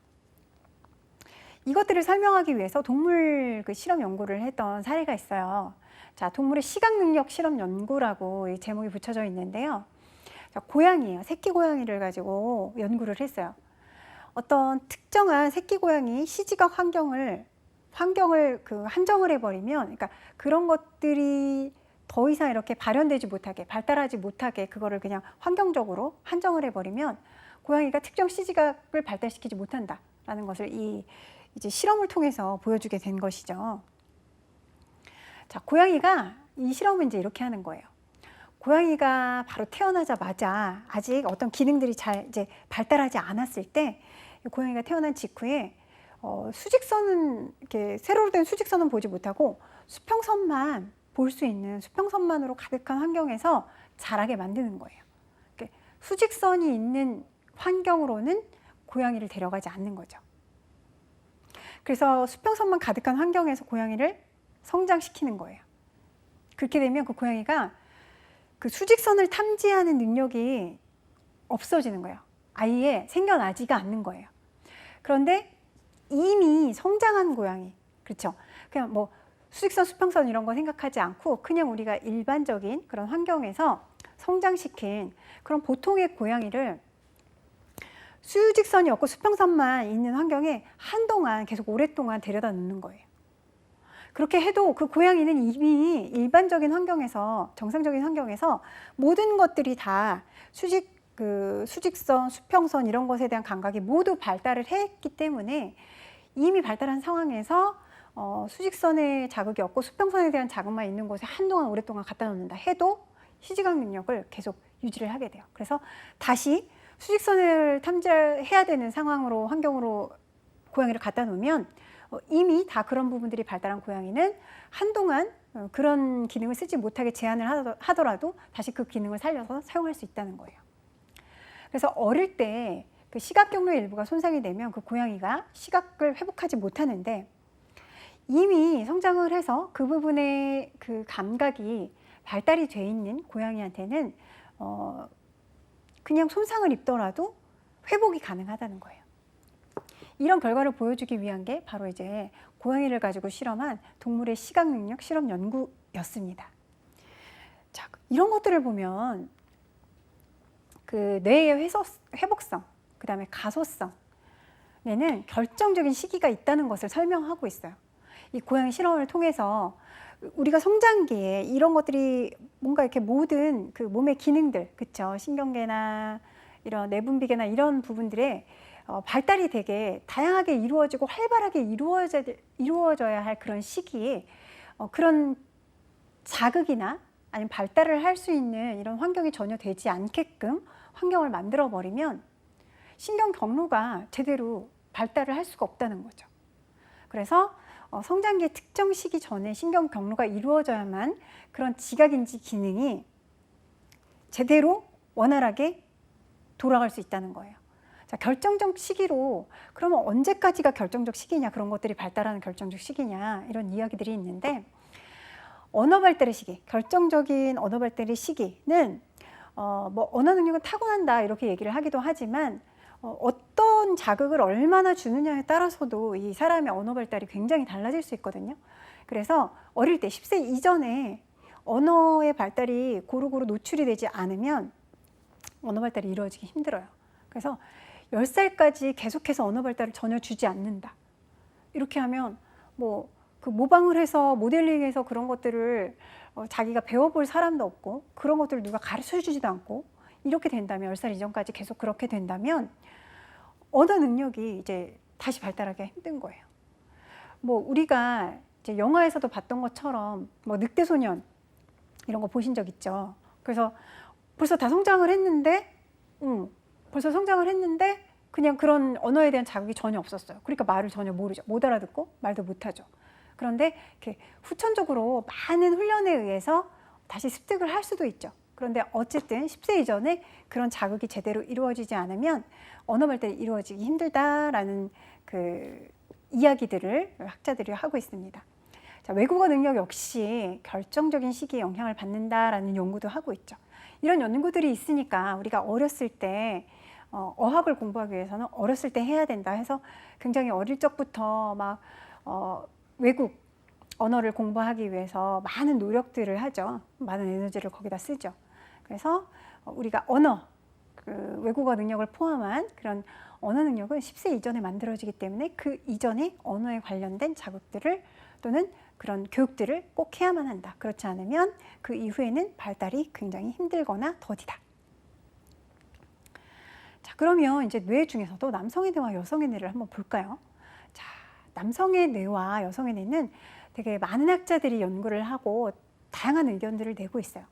이것들을 설명하기 위해서 동물 그 실험 연구를 했던 사례가 있어요. 자, 동물의 시각 능력 실험 연구라고 이 제목이 붙여져 있는데요. 자, 고양이예요. 새끼 고양이를 가지고 연구를 했어요. 어떤 특정한 새끼 고양이 시지각 환경을 그 한정을 해버리면, 그러니까 그런 것들이 더 이상 이렇게 발현되지 못하게, 발달하지 못하게 그거를 그냥 환경적으로 한정을 해버리면 고양이가 특정 시지각을 발달시키지 못한다라는 것을 이제 실험을 통해서 보여주게 된 것이죠. 자, 고양이가 이 실험은 이제 이렇게 하는 거예요. 고양이가 바로 태어나자마자 아직 어떤 기능들이 잘 이제 발달하지 않았을 때, 고양이가 태어난 직후에 수직선은 이렇게 세로로 된 수직선은 보지 못하고 수평선만 볼 수 있는, 수평선만으로 가득한 환경에서 자라게 만드는 거예요. 수직선이 있는 환경으로는 고양이를 데려가지 않는 거죠. 그래서 수평선만 가득한 환경에서 고양이를 성장시키는 거예요. 그렇게 되면 그 고양이가 그 수직선을 탐지하는 능력이 없어지는 거예요. 아예 생겨나지가 않는 거예요. 그런데 이미 성장한 고양이, 그렇죠? 그냥 뭐 수직선, 수평선 이런 거 생각하지 않고 그냥 우리가 일반적인 그런 환경에서 성장시킨 그런 보통의 고양이를 수직선이 없고 수평선만 있는 환경에 한동안 계속 오랫동안 데려다 놓는 거예요. 그렇게 해도 그 고양이는 이미 일반적인 환경에서, 정상적인 환경에서 모든 것들이 다 수직선, 수평선 이런 것에 대한 감각이 모두 발달을 했기 때문에 이미 발달한 상황에서 수직선에 자극이 없고 수평선에 대한 자극만 있는 곳에 한동안 오랫동안 갖다 놓는다 해도 시지각 능력을 계속 유지를 하게 돼요. 그래서 다시 수직선을 탐지해야 되는 상황으로, 환경으로 고양이를 갖다 놓으면 이미 다 그런 부분들이 발달한 고양이는 한동안 그런 기능을 쓰지 못하게 제한을 하더라도 다시 그 기능을 살려서 사용할 수 있다는 거예요. 그래서 어릴 때 그 시각 경로의 일부가 손상이 되면 그 고양이가 시각을 회복하지 못하는데, 이미 성장을 해서 그 부분의 그 감각이 발달이 돼 있는 고양이한테는 그냥 손상을 입더라도 회복이 가능하다는 거예요. 이런 결과를 보여주기 위한 게 바로 이제 고양이를 가지고 실험한 동물의 시각 능력 실험 연구였습니다. 자, 이런 것들을 보면 그 뇌의 회복성, 그 다음에 가소성에는 결정적인 시기가 있다는 것을 설명하고 있어요. 이 고양이 실험을 통해서 우리가 성장기에 이런 것들이 뭔가 이렇게 모든 그 몸의 기능들, 그쵸? 신경계나 이런 내분비계나 이런 부분들에 발달이 되게 다양하게 이루어지고 활발하게 이루어져야 할 그런 시기에 그런 자극이나 아니면 발달을 할 수 있는 이런 환경이 전혀 되지 않게끔 환경을 만들어 버리면 신경 경로가 제대로 발달을 할 수가 없다는 거죠. 그래서 성장기의 특정 시기 전에 신경 경로가 이루어져야만 그런 지각인지 기능이 제대로 원활하게 돌아갈 수 있다는 거예요. 자, 결정적 시기로 그러면 언제까지가 결정적 시기냐, 그런 것들이 발달하는 결정적 시기냐, 이런 이야기들이 있는데, 언어 발달의 시기, 결정적인 언어 발달의 시기는 뭐 언어 능력은 타고난다 이렇게 얘기를 하기도 하지만 어떤 자극을 얼마나 주느냐에 따라서도 이 사람의 언어 발달이 굉장히 달라질 수 있거든요. 그래서 어릴 때 10세 이전에 언어의 발달이 고루고루 노출이 되지 않으면 언어 발달이 이루어지기 힘들어요. 그래서 10살까지 계속해서 언어 발달을 전혀 주지 않는다. 이렇게 하면 뭐 그 모방을 해서 모델링해서 그런 것들을 자기가 배워볼 사람도 없고 그런 것들을 누가 가르쳐 주지도 않고 이렇게 된다면, 10살 이전까지 계속 그렇게 된다면 언어 능력이 이제 다시 발달하기가 힘든 거예요. 뭐 우리가 이제 영화에서도 봤던 것처럼 뭐 늑대소년 이런 거 보신 적 있죠. 그래서 벌써 다 성장을 했는데 그냥 그런 언어에 대한 자극이 전혀 없었어요. 그러니까 말을 전혀 모르죠. 못 알아듣고 말도 못하죠. 그런데 이렇게 후천적으로 많은 훈련에 의해서 다시 습득을 할 수도 있죠. 그런데 어쨌든 10세 이전에 그런 자극이 제대로 이루어지지 않으면 언어 발달이 이루어지기 힘들다라는 그 이야기들을 학자들이 하고 있습니다. 자, 외국어 능력 역시 결정적인 시기에 영향을 받는다라는 연구도 하고 있죠. 이런 연구들이 있으니까 우리가 어렸을 때 어학을 공부하기 위해서는 어렸을 때 해야 된다 해서 굉장히 어릴 적부터 막 외국 언어를 공부하기 위해서 많은 노력들을 하죠. 많은 에너지를 거기다 쓰죠. 그래서 우리가 그 외국어 능력을 포함한 그런 언어 능력은 10세 이전에 만들어지기 때문에 그 이전에 언어에 관련된 자극들을 또는 그런 교육들을 꼭 해야만 한다. 그렇지 않으면 그 이후에는 발달이 굉장히 힘들거나 더디다. 자, 그러면 이제 뇌 중에서도 남성의 뇌와 여성의 뇌를 한번 볼까요? 자, 남성의 뇌와 여성의 뇌는 되게 많은 학자들이 연구를 하고 다양한 의견들을 내고 있어요.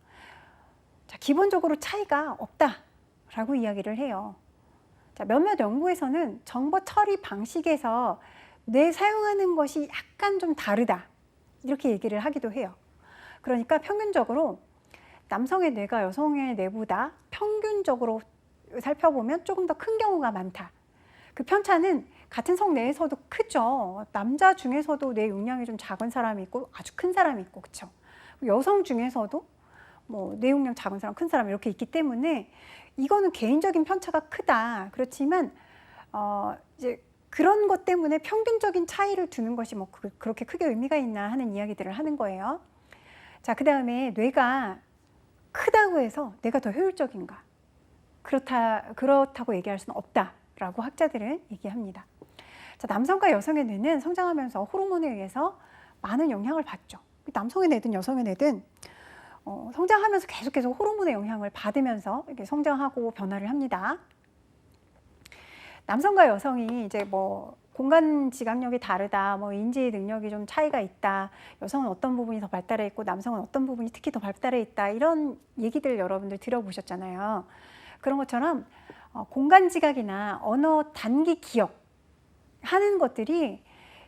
자, 기본적으로 차이가 없다라고 이야기를 해요. 자, 몇몇 연구에서는 정보 처리 방식에서 뇌 사용하는 것이 약간 좀 다르다. 이렇게 얘기를 하기도 해요. 그러니까 평균적으로 남성의 뇌가 여성의 뇌보다 평균적으로 살펴보면 조금 더 큰 경우가 많다. 그 편차는 같은 성 내에서도 크죠. 남자 중에서도 뇌 용량이 좀 작은 사람이 있고 아주 큰 사람이 있고, 그렇죠. 여성 중에서도 뭐 뇌 용량 작은 사람, 큰 사람 이렇게 있기 때문에 이거는 개인적인 편차가 크다. 그렇지만 이제 그런 것 때문에 평균적인 차이를 두는 것이 뭐 그렇게 크게 의미가 있나 하는 이야기들을 하는 거예요. 자, 그 다음에 뇌가 크다고 해서 뇌가 더 효율적인가? 그렇다고 얘기할 수는 없다라고 학자들은 얘기합니다. 자, 남성과 여성의 뇌는 성장하면서 호르몬에 의해서 많은 영향을 받죠. 남성의 뇌든 여성의 뇌든 성장하면서 계속 호르몬의 영향을 받으면서 이렇게 성장하고 변화를 합니다. 남성과 여성이 이제 뭐 공간 지각력이 다르다, 뭐 인지 능력이 좀 차이가 있다, 여성은 어떤 부분이 더 발달해 있고 남성은 어떤 부분이 특히 더 발달해 있다, 이런 얘기들 여러분들 들어보셨잖아요. 그런 것처럼 공간 지각이나 언어 단기 기억 하는 것들이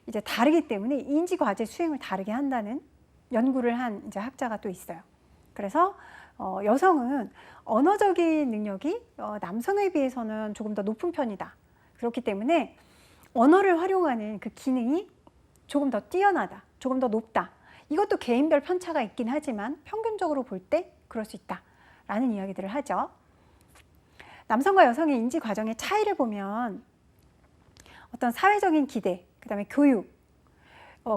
이제 다르기 때문에 인지 과제 수행을 다르게 한다는 연구를 한 이제 학자가 또 있어요. 그래서 여성은 언어적인 능력이 남성에 비해서는 조금 더 높은 편이다. 그렇기 때문에 언어를 활용하는 그 기능이 조금 더 뛰어나다, 조금 더 높다. 이것도 개인별 편차가 있긴 하지만 평균적으로 볼 때 그럴 수 있다라는 이야기들을 하죠. 남성과 여성의 인지 과정의 차이를 보면 어떤 사회적인 기대, 그 다음에 교육,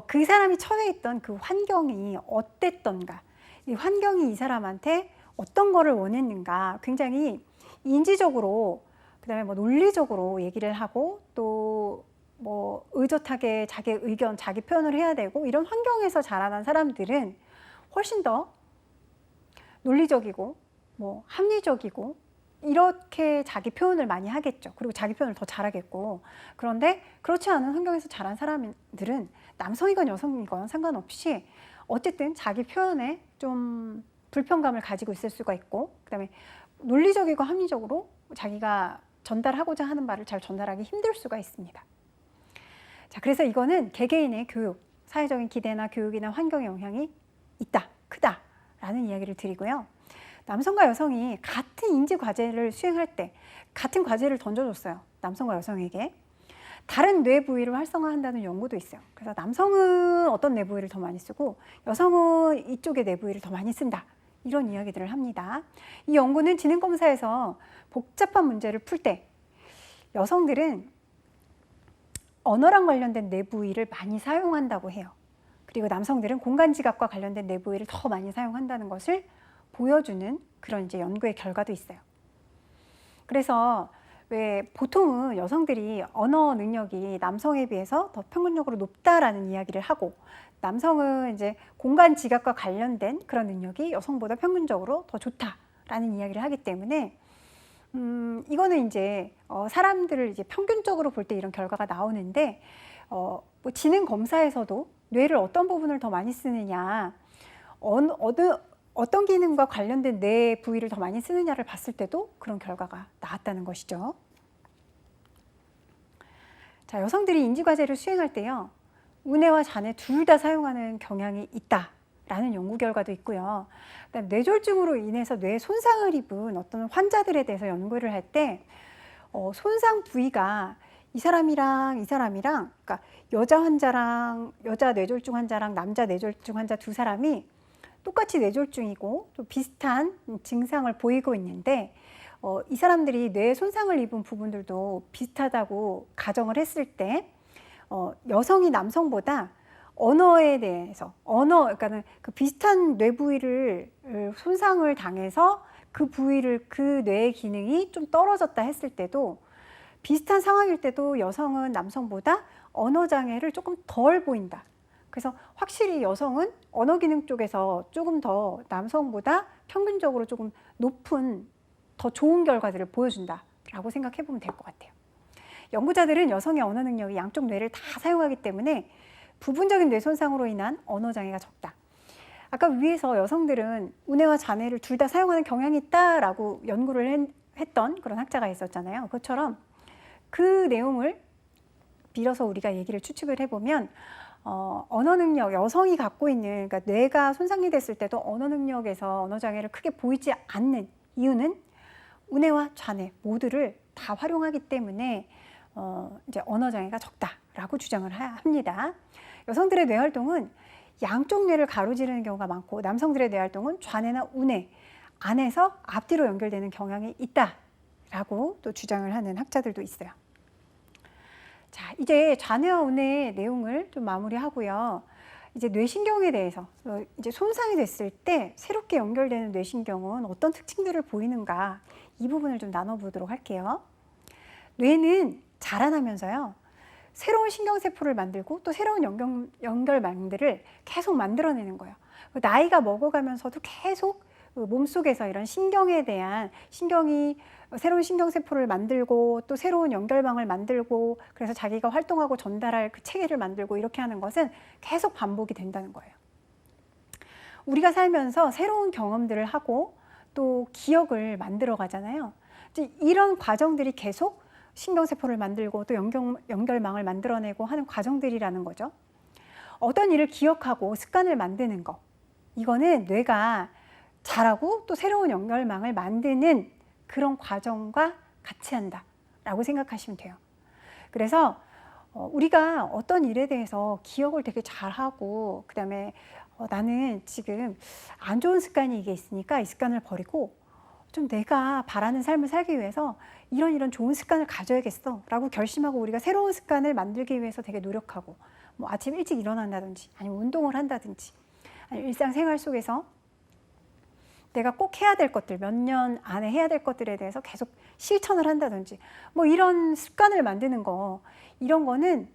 그 사람이 처해 있던 그 환경이 어땠던가, 이 환경이 이 사람한테 어떤 거를 원했는가 굉장히 인지적으로, 그 다음에 뭐 논리적으로 얘기를 하고 또 뭐 의젓하게 자기 의견, 자기 표현을 해야 되고, 이런 환경에서 자라난 사람들은 훨씬 더 논리적이고 뭐 합리적이고 이렇게 자기 표현을 많이 하겠죠. 그리고 자기 표현을 더 잘하겠고. 그런데 그렇지 않은 환경에서 자란 사람들은 남성이건 여성이건 상관없이 어쨌든 자기 표현에 좀 불편감을 가지고 있을 수가 있고, 그다음에 논리적이고 합리적으로 자기가 전달하고자 하는 말을 잘 전달하기 힘들 수가 있습니다. 자, 그래서 이거는 개개인의 교육, 사회적인 기대나 교육이나 환경의 영향이 있다, 크다라는 이야기를 드리고요. 남성과 여성이 같은 인지 과제를 수행할 때 같은 과제를 던져줬어요. 남성과 여성에게. 다른 뇌 부위를 활성화한다는 연구도 있어요. 그래서 남성은 어떤 뇌 부위를 더 많이 쓰고 여성은 이쪽의 뇌 부위를 더 많이 쓴다. 이런 이야기들을 합니다. 이 연구는 지능검사에서 복잡한 문제를 풀 때 여성들은 언어랑 관련된 뇌 부위를 많이 사용한다고 해요. 그리고 남성들은 공간 지각과 관련된 뇌 부위를 더 많이 사용한다는 것을 보여주는 그런 이제 연구의 결과도 있어요. 그래서 왜 보통은 여성들이 언어 능력이 남성에 비해서 더 평균적으로 높다라는 이야기를 하고, 남성은 이제 공간 지각과 관련된 그런 능력이 여성보다 평균적으로 더 좋다라는 이야기를 하기 때문에 이거는 이제 사람들을 이제 평균적으로 볼 때 이런 결과가 나오는데, 뭐 지능 검사에서도 뇌를 어떤 부분을 더 많이 쓰느냐, 어떤 기능과 관련된 뇌 부위를 더 많이 쓰느냐를 봤을 때도 그런 결과가 나왔다는 것이죠. 자, 여성들이 인지과제를 수행할 때요, 우뇌와 자뇌 둘 다 사용하는 경향이 있다라는 연구 결과도 있고요. 그다음 뇌졸중으로 인해서 뇌 손상을 입은 어떤 환자들에 대해서 연구를 할 때 손상 부위가 이 사람이랑 그러니까 여자 뇌졸중 환자랑 남자 뇌졸중 환자 두 사람이 똑같이 뇌졸중이고 또 비슷한 증상을 보이고 있는데, 이 사람들이 뇌 손상을 입은 부분들도 비슷하다고 가정을 했을 때 여성이 남성보다 언어에 대해서 그러니까 그 비슷한 뇌 부위를 손상을 당해서 그 부위를 그 뇌의 기능이 좀 떨어졌다 했을 때도, 비슷한 상황일 때도 여성은 남성보다 언어 장애를 조금 덜 보인다. 그래서 확실히 여성은 언어 기능 쪽에서 조금 더 남성보다 평균적으로 조금 높은 더 좋은 결과들을 보여준다라고 생각해 보면 될 것 같아요. 연구자들은 여성의 언어 능력이 양쪽 뇌를 다 사용하기 때문에 부분적인 뇌 손상으로 인한 언어 장애가 적다. 아까 위에서 여성들은 우뇌와 자뇌를 둘 다 사용하는 경향이 있다라고 연구를 했던 그런 학자가 있었잖아요. 그것처럼 그 내용을 빌어서 우리가 얘기를 추측을 해보면 언어 능력, 여성이 갖고 있는, 그러니까 뇌가 손상이 됐을 때도 언어 능력에서 언어 장애를 크게 보이지 않는 이유는 우뇌와 좌뇌 모두를 다 활용하기 때문에 이제 언어 장애가 적다라고 주장을 합니다. 여성들의 뇌 활동은 양쪽 뇌를 가로지르는 경우가 많고 남성들의 뇌 활동은 좌뇌나 우뇌 안에서 앞뒤로 연결되는 경향이 있다라고 또 주장을 하는 학자들도 있어요. 자, 이제 좌뇌와 우뇌의 내용을 좀 마무리하고요. 이제 뇌신경에 대해서 이제 손상이 됐을 때 새롭게 연결되는 뇌신경은 어떤 특징들을 보이는가 이 부분을 좀 나눠보도록 할게요. 뇌는 자라나면서요. 새로운 신경세포를 만들고 또 새로운 연결망들을 계속 만들어내는 거예요. 나이가 먹어가면서도 계속 몸속에서 이런 신경에 대한 새로운 신경세포를 만들고 또 새로운 연결망을 만들고 그래서 자기가 활동하고 전달할 그 체계를 만들고 이렇게 하는 것은 계속 반복이 된다는 거예요. 우리가 살면서 새로운 경험들을 하고 또 기억을 만들어 가잖아요. 이런 과정들이 계속 신경세포를 만들고 또 연결망을 만들어내고 하는 과정들이라는 거죠. 어떤 일을 기억하고 습관을 만드는 거, 이거는 뇌가 자라고 또 새로운 연결망을 만드는 그런 과정과 같이 한다라고 생각하시면 돼요. 그래서 우리가 어떤 일에 대해서 기억을 되게 잘하고 그다음에 나는 지금 안 좋은 습관이 이게 있으니까 이 습관을 버리고 좀 내가 바라는 삶을 살기 위해서 이런 좋은 습관을 가져야겠어 라고 결심하고 우리가 새로운 습관을 만들기 위해서 되게 노력하고 뭐 아침 일찍 일어난다든지 아니면 운동을 한다든지 아니면 일상생활 속에서 내가 꼭 해야 될 것들, 몇 년 안에 해야 될 것들에 대해서 계속 실천을 한다든지 뭐 이런 습관을 만드는 거, 이런 거는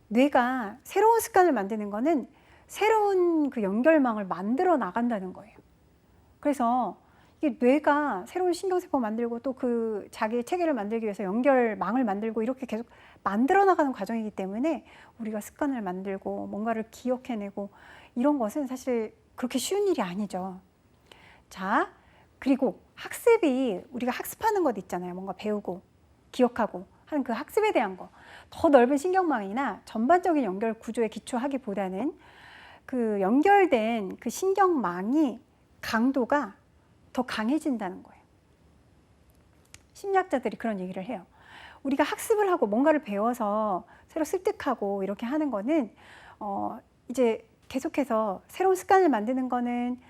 뇌가 새로운 습관을 만드는 거는 새로운 그 연결망을 만들어 나간다는 거예요. 그래서 이게 뇌가 새로운 신경세포 만들고 또 그 자기의 체계를 만들기 위해서 연결망을 만들고 이렇게 계속 만들어 나가는 과정이기 때문에 우리가 습관을 만들고 뭔가를 기억해내고 이런 것은 사실 그렇게 쉬운 일이 아니죠. 자, 그리고 학습이 우리가 학습하는 것 있잖아요. 뭔가 배우고 기억하고 하는 그 학습에 대한 거. 더 넓은 신경망이나 전반적인 연결 구조에 기초하기보다는 그 연결된 그 신경망이 강도가 더 강해진다는 거예요. 심리학자들이 그런 얘기를 해요. 우리가 학습을 하고 뭔가를 배워서 새로 습득하고 이렇게 하는 거는 이제 계속해서 새로운 습관을 만드는 거는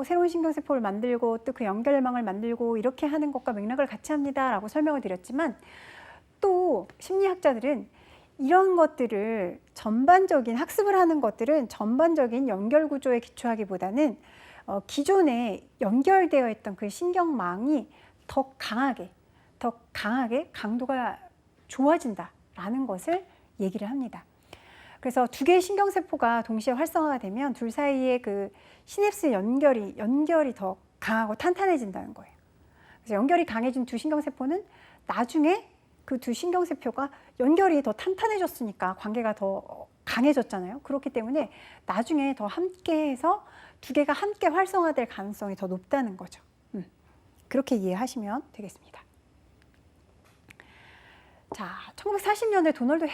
새로운 신경세포를 만들고 또 그 연결망을 만들고 이렇게 하는 것과 맥락을 같이 합니다라고 설명을 드렸지만 또 심리학자들은 이런 것들을 전반적인 학습을 하는 것들은 전반적인 연결 구조에 기초하기보다는 기존에 연결되어 있던 그 신경망이 더 강하게 강도가 좋아진다라는 것을 얘기를 합니다. 그래서 두 개의 신경세포가 동시에 활성화가 되면 둘 사이의 그 시냅스 연결이 더 강하고 탄탄해진다는 거예요. 그래서 연결이 강해진 두 신경세포는 나중에 그 두 신경세포가 연결이 더 탄탄해졌으니까 관계가 더 강해졌잖아요. 그렇기 때문에 나중에 더 함께해서 두 개가 함께 활성화될 가능성이 더 높다는 거죠. 그렇게 이해하시면 되겠습니다. 자, 1940년대 도널드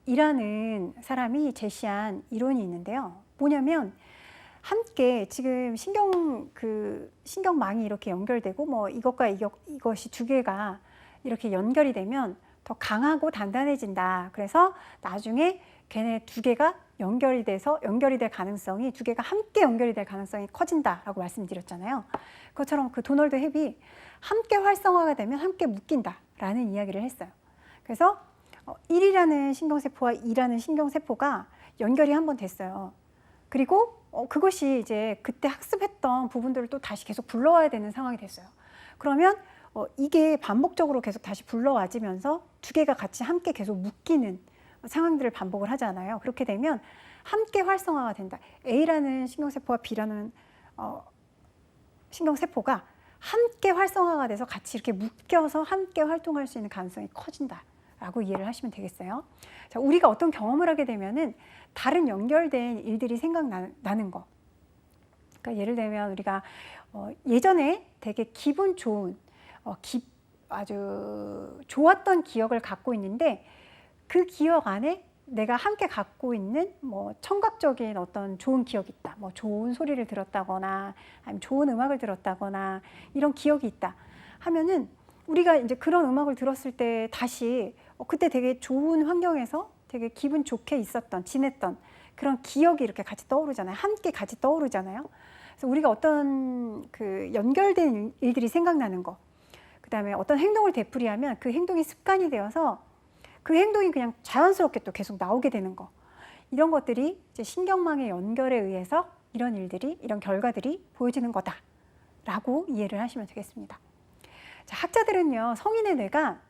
헵이라는 사람이 제시한 이론이 있는데요. 뭐냐면 함께 지금 신경망이 이렇게 연결되고 뭐 이것과 이것이 두 개가 이렇게 연결이 되면 더 강하고 단단해진다. 그래서 나중에 걔네 두 개가 연결이 될 가능성이, 두 개가 함께 연결이 될 가능성이 커진다라고 말씀드렸잖아요. 그것처럼 그 도널드 헵이 함께 활성화가 되면 함께 묶인다라는 이야기를 했어요. 그래서 1이라는 신경세포와 2라는 신경세포가 연결이 한번 됐어요. 그리고 그것이 이제 그때 학습했던 부분들을 또 다시 계속 불러와야 되는 상황이 됐어요. 그러면 이게 반복적으로 계속 다시 불러와지면서 두 개가 같이 함께 계속 묶이는 상황들을 반복을 하잖아요. 그렇게 되면 함께 활성화가 된다. A라는 신경세포와 B라는 신경세포가 함께 활성화가 돼서 같이 이렇게 묶여서 함께 활동할 수 있는 가능성이 커진다라고 이해를 하시면 되겠어요. 자, 우리가 어떤 경험을 하게 되면은 다른 연결된 일들이 생각나는 거. 그러니까 예를 들면 우리가 예전에 되게 기분 좋은 아주 좋았던 기억을 갖고 있는데 그 기억 안에 내가 함께 갖고 있는 뭐 청각적인 어떤 좋은 기억이 있다. 뭐 좋은 소리를 들었다거나 아니면 좋은 음악을 들었다거나 이런 기억이 있다 하면은 우리가 이제 그런 음악을 들었을 때 다시 그때 되게 좋은 환경에서 되게 기분 좋게 지냈던 그런 기억이 이렇게 같이 떠오르잖아요. 함께 같이 떠오르잖아요. 그래서 우리가 어떤 그 연결된 일들이 생각나는 거, 그 다음에 어떤 행동을 되풀이하면 그 행동이 습관이 되어서 그 행동이 그냥 자연스럽게 또 계속 나오게 되는 거, 이런 것들이 이제 신경망의 연결에 의해서 이런 결과들이 보여지는 거다라고 이해를 하시면 되겠습니다. 자, 학자들은요, 성인의 뇌가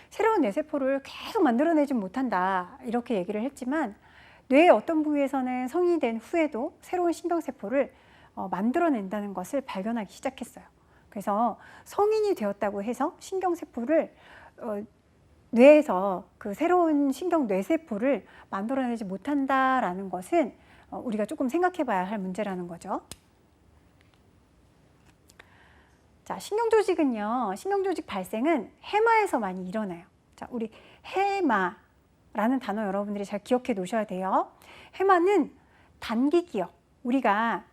새로운 뇌세포를 계속 만들어내지 못한다 이렇게 얘기를 했지만 뇌의 어떤 부위에서는 성인이 된 후에도 새로운 신경세포를 만들어낸다는 것을 발견하기 시작했어요. 그래서 성인이 되었다고 해서 신경세포를 뇌에서 그 새로운 뇌세포를 만들어내지 못한다라는 것은 우리가 조금 생각해 봐야 할 문제라는 거죠. 자, 신경조직 발생은 해마에서 많이 일어나요. 자, 우리 해마라는 단어 여러분들이 잘 기억해 놓으셔야 돼요. 해마는 단기 기억, 우리가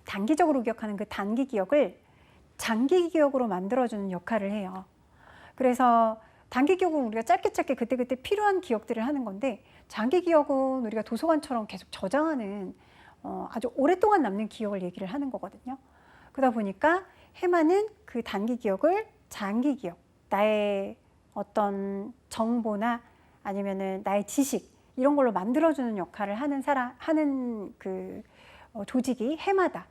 단기적으로 기억하는 그 단기 기억을 장기 기억으로 만들어주는 역할을 해요. 그래서 단기 기억은 우리가 짧게 그때그때 필요한 기억들을 하는 건데 장기 기억은 우리가 도서관처럼 계속 저장하는 아주 오랫동안 남는 기억을 얘기를 하는 거거든요. 그러다 보니까 해마는 그 단기 기억을 장기 기억, 나의 어떤 정보나 아니면은 나의 지식 이런 걸로 만들어주는 역할을 하는 그 조직이 해마다.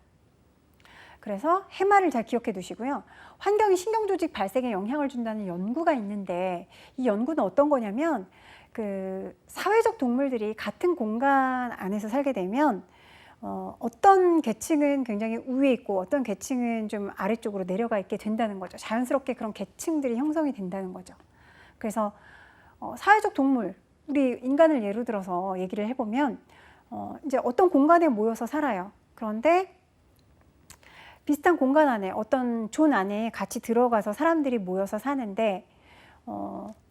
그래서 해마를 잘 기억해 두시고요. 환경이 신경조직 발생에 영향을 준다는 연구가 있는데 이 연구는 어떤 거냐면 그 사회적 동물들이 같은 공간 안에서 살게 되면 어떤 계층은 굉장히 위에 있고 어떤 계층은 좀 아래쪽으로 내려가 있게 된다는 거죠. 자연스럽게 그런 계층들이 형성이 된다는 거죠. 그래서 사회적 동물, 우리 인간을 예로 들어서 얘기를 해보면 이제 어떤 공간에 모여서 살아요. 그런데 비슷한 공간 안에 어떤 존 안에 같이 들어가서 사람들이 모여서 사는데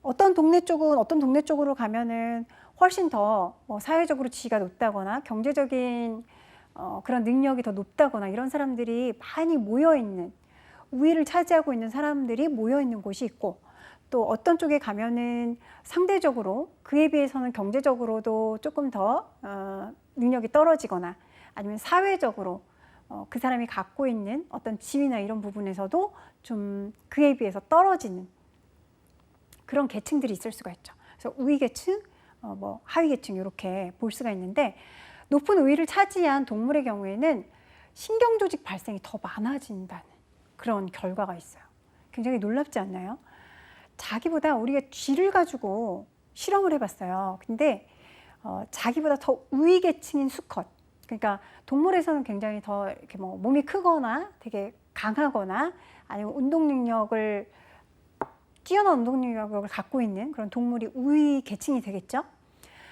어떤 동네 쪽으로 가면은 훨씬 더 사회적으로 지위가 높다거나 경제적인 그런 능력이 더 높다거나 이런 사람들이 많이 모여있는, 우위를 차지하고 있는 사람들이 모여있는 곳이 있고 또 어떤 쪽에 가면은 상대적으로 그에 비해서는 경제적으로도 조금 더 능력이 떨어지거나 아니면 사회적으로 그 사람이 갖고 있는 어떤 지위나 이런 부분에서도 좀 그에 비해서 떨어지는 그런 계층들이 있을 수가 있죠. 그래서 우위 계층, 하위 계층 이렇게 볼 수가 있는데 높은 우위를 차지한 동물의 경우에는 신경조직 발생이 더 많아진다는 그런 결과가 있어요. 굉장히 놀랍지 않나요? 자기보다 우리가 쥐를 가지고 실험을 해봤어요. 근데 자기보다 더 우위 계층인 수컷, 그러니까 동물에서는 굉장히 더 이렇게 몸이 크거나 되게 강하거나 아니면 뛰어난 운동 능력을 갖고 있는 그런 동물이 우위 계층이 되겠죠.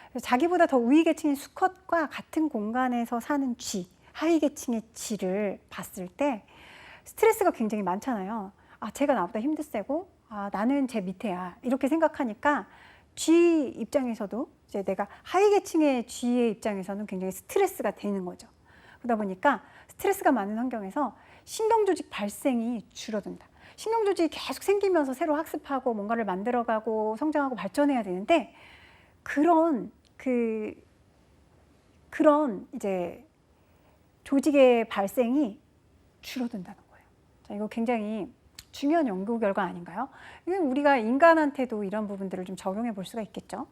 그래서 자기보다 더 우위 계층인 수컷과 같은 공간에서 사는 쥐, 하위 계층의 쥐를 봤을 때 스트레스가 굉장히 많잖아요. 쟤가 나보다 힘도 세고 나는 쟤 밑에야 이렇게 생각하니까 쥐 입장에서도 이제 내가 하위 계층의 쥐의 입장에서는 굉장히 스트레스가 되는 거죠. 그러다 보니까 스트레스가 많은 환경에서 신경조직 발생이 줄어든다. 신경조직이 계속 생기면서 새로 학습하고 뭔가를 만들어가고 성장하고 발전해야 되는데 그런 이제 조직의 발생이 줄어든다는 거예요. 자, 이거 굉장히 중요한 연구 결과 아닌가요? 이건 우리가 인간한테도 이런 부분들을 좀 적용해 볼 수가 있겠죠.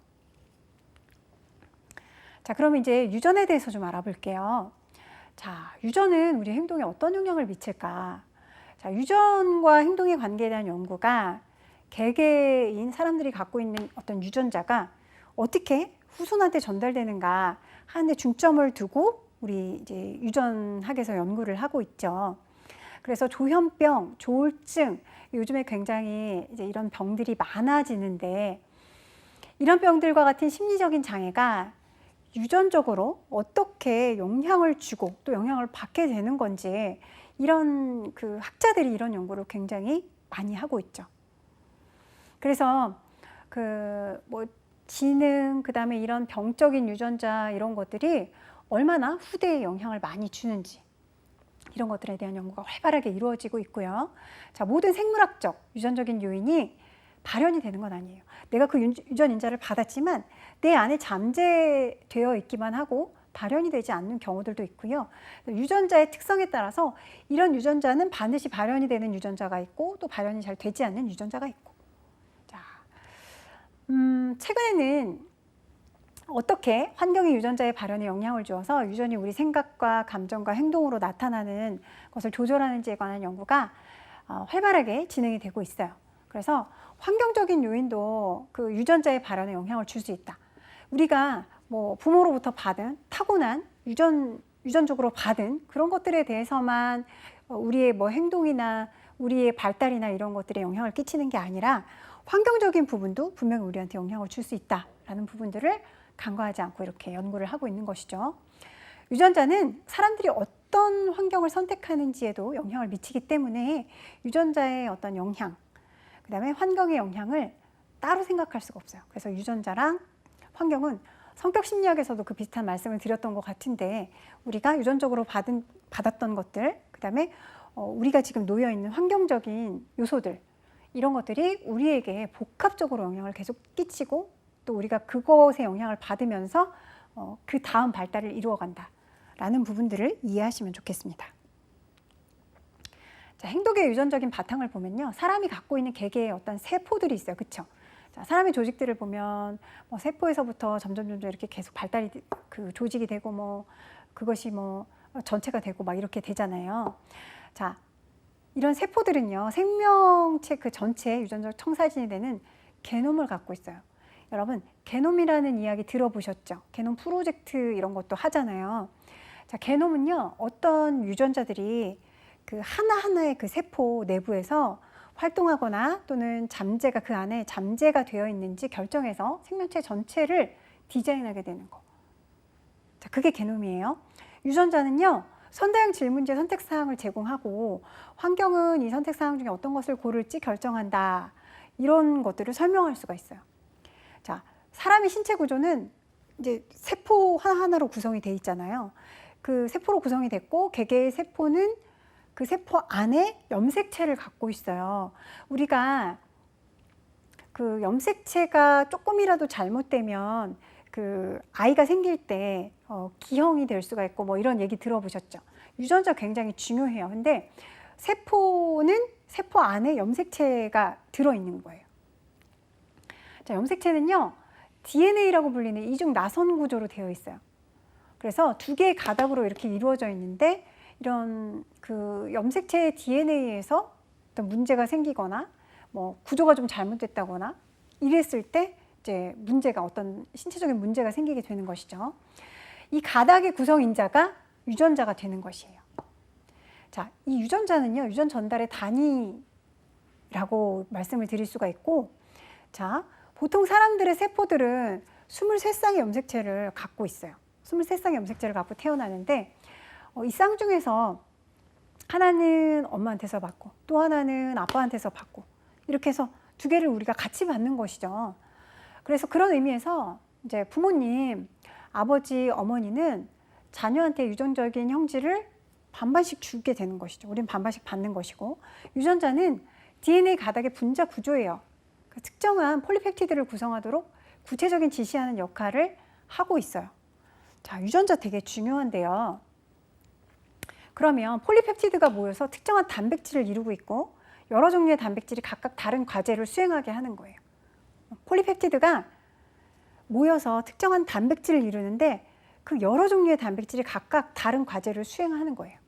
자, 그럼 이제 유전에 대해서 좀 알아볼게요. 자, 유전은 우리 행동에 어떤 영향을 미칠까? 자, 유전과 행동의 관계에 대한 연구가 개개인 사람들이 갖고 있는 어떤 유전자가 어떻게 후손한테 전달되는가 하는데 중점을 두고 우리 이제 유전학에서 연구를 하고 있죠. 그래서 조현병, 조울증, 요즘에 굉장히 이제 이런 병들이 많아지는데 이런 병들과 같은 심리적인 장애가 유전적으로 어떻게 영향을 주고 또 영향을 받게 되는 건지 이런 그 학자들이 이런 연구를 굉장히 많이 하고 있죠. 그래서 그 뭐 지능, 그다음에 이런 병적인 유전자 이런 것들이 얼마나 후대에 영향을 많이 주는지 이런 것들에 대한 연구가 활발하게 이루어지고 있고요. 자, 모든 생물학적 유전적인 요인이 발현이 되는 건 아니에요. 내가 그 유전 인자를 받았지만 내 안에 잠재되어 있기만 하고 발현이 되지 않는 경우들도 있고요. 유전자의 특성에 따라서 이런 유전자는 반드시 발현이 되는 유전자가 있고 또 발현이 잘 되지 않는 유전자가 있고. 자, 최근에는 어떻게 환경이 유전자의 발현에 영향을 주어서 유전이 우리 생각과 감정과 행동으로 나타나는 것을 조절하는지에 관한 연구가 활발하게 진행이 되고 있어요. 그래서 환경적인 요인도 그 유전자의 발현에 영향을 줄 수 있다. 우리가 뭐 부모로부터 받은 타고난 유전적으로 받은 그런 것들에 대해서만 우리의 뭐 행동이나 우리의 발달이나 이런 것들에 영향을 끼치는 게 아니라 환경적인 부분도 분명히 우리한테 영향을 줄 수 있다라는 부분들을 간과하지 않고 이렇게 연구를 하고 있는 것이죠. 유전자는 사람들이 어떤 환경을 선택하는지에도 영향을 미치기 때문에 유전자의 어떤 영향, 그 다음에 환경의 영향을 따로 생각할 수가 없어요. 그래서 유전자랑 환경은 성격 심리학에서도 그 비슷한 말씀을 드렸던 것 같은데 우리가 유전적으로 받았던 것들, 그 다음에 우리가 지금 놓여 있는 환경적인 요소들 이런 것들이 우리에게 복합적으로 영향을 계속 끼치고 또 우리가 그것에 영향을 받으면서 그 다음 발달을 이루어간다라는 부분들을 이해하시면 좋겠습니다. 자, 행동의 유전적인 바탕을 보면요, 사람이 갖고 있는 개개의 어떤 세포들이 있어요, 그렇죠? 자, 사람의 조직들을 보면 뭐 세포에서부터 점점 이렇게 계속 발달이 그 조직이 되고 뭐 그것이 뭐 전체가 되고 막 이렇게 되잖아요. 자, 이런 세포들은요, 생명체 그 전체 유전적 청사진이 되는 게놈을 갖고 있어요. 여러분, 게놈이라는 이야기 들어보셨죠? 게놈 프로젝트 이런 것도 하잖아요. 자, 게놈은요, 어떤 유전자들이 그 하나하나의 그 세포 내부에서 활동하거나 또는 잠재가 그 안에 잠재가 되어 있는지 결정해서 생명체 전체를 디자인하게 되는 거. 자, 그게 게놈이에요. 유전자는요, 선다형 질문제 선택사항을 제공하고 환경은 이 선택사항 중에 어떤 것을 고를지 결정한다. 이런 것들을 설명할 수가 있어요. 자, 사람의 신체 구조는 이제 세포 하나하나로 구성이 돼 있잖아요. 그 세포로 구성이 됐고 개개의 세포는 그 세포 안에 염색체를 갖고 있어요. 우리가 그 염색체가 조금이라도 잘못되면 그 아이가 생길 때 기형이 될 수가 있고 뭐 이런 얘기 들어보셨죠? 유전자 굉장히 중요해요. 근데 세포는 세포 안에 염색체가 들어있는 거예요. 자, 염색체는요, DNA라고 불리는 이중 나선 구조로 되어 있어요. 그래서 두 개의 가닥으로 이렇게 이루어져 있는데 이런 그 염색체의 DNA에서 어떤 문제가 생기거나 뭐 구조가 좀 잘못됐다거나 이랬을 때 이제 문제가 어떤 신체적인 문제가 생기게 되는 것이죠. 이 가닥의 구성 인자가 유전자가 되는 것이에요. 자, 이 유전자는요, 유전 전달의 단위라고 말씀을 드릴 수가 있고, 자, 보통 사람들의 세포들은 23쌍의 염색체를 갖고 있어요. 23쌍의 염색체를 갖고 태어나는데 이 쌍 중에서 하나는 엄마한테서 받고 또 하나는 아빠한테서 받고 이렇게 해서 두 개를 우리가 같이 받는 것이죠. 그래서 그런 의미에서 이제 부모님, 아버지, 어머니는 자녀한테 유전적인 형질을 반반씩 주게 되는 것이죠. 우린 반반씩 받는 것이고 유전자는 DNA 가닥의 분자 구조예요. 특정한 폴리펩티드를 구성하도록 구체적인 지시하는 역할을 하고 있어요. 자, 유전자 되게 중요한데요. 그러면 폴리펩티드가 모여서 특정한 단백질을 이루고 있고 여러 종류의 단백질이 각각 다른 과제를 수행하게 하는 거예요. 폴리펩티드가 모여서 특정한 단백질을 이루는데 그 여러 종류의 단백질이 각각 다른 과제를 수행하는 거예요.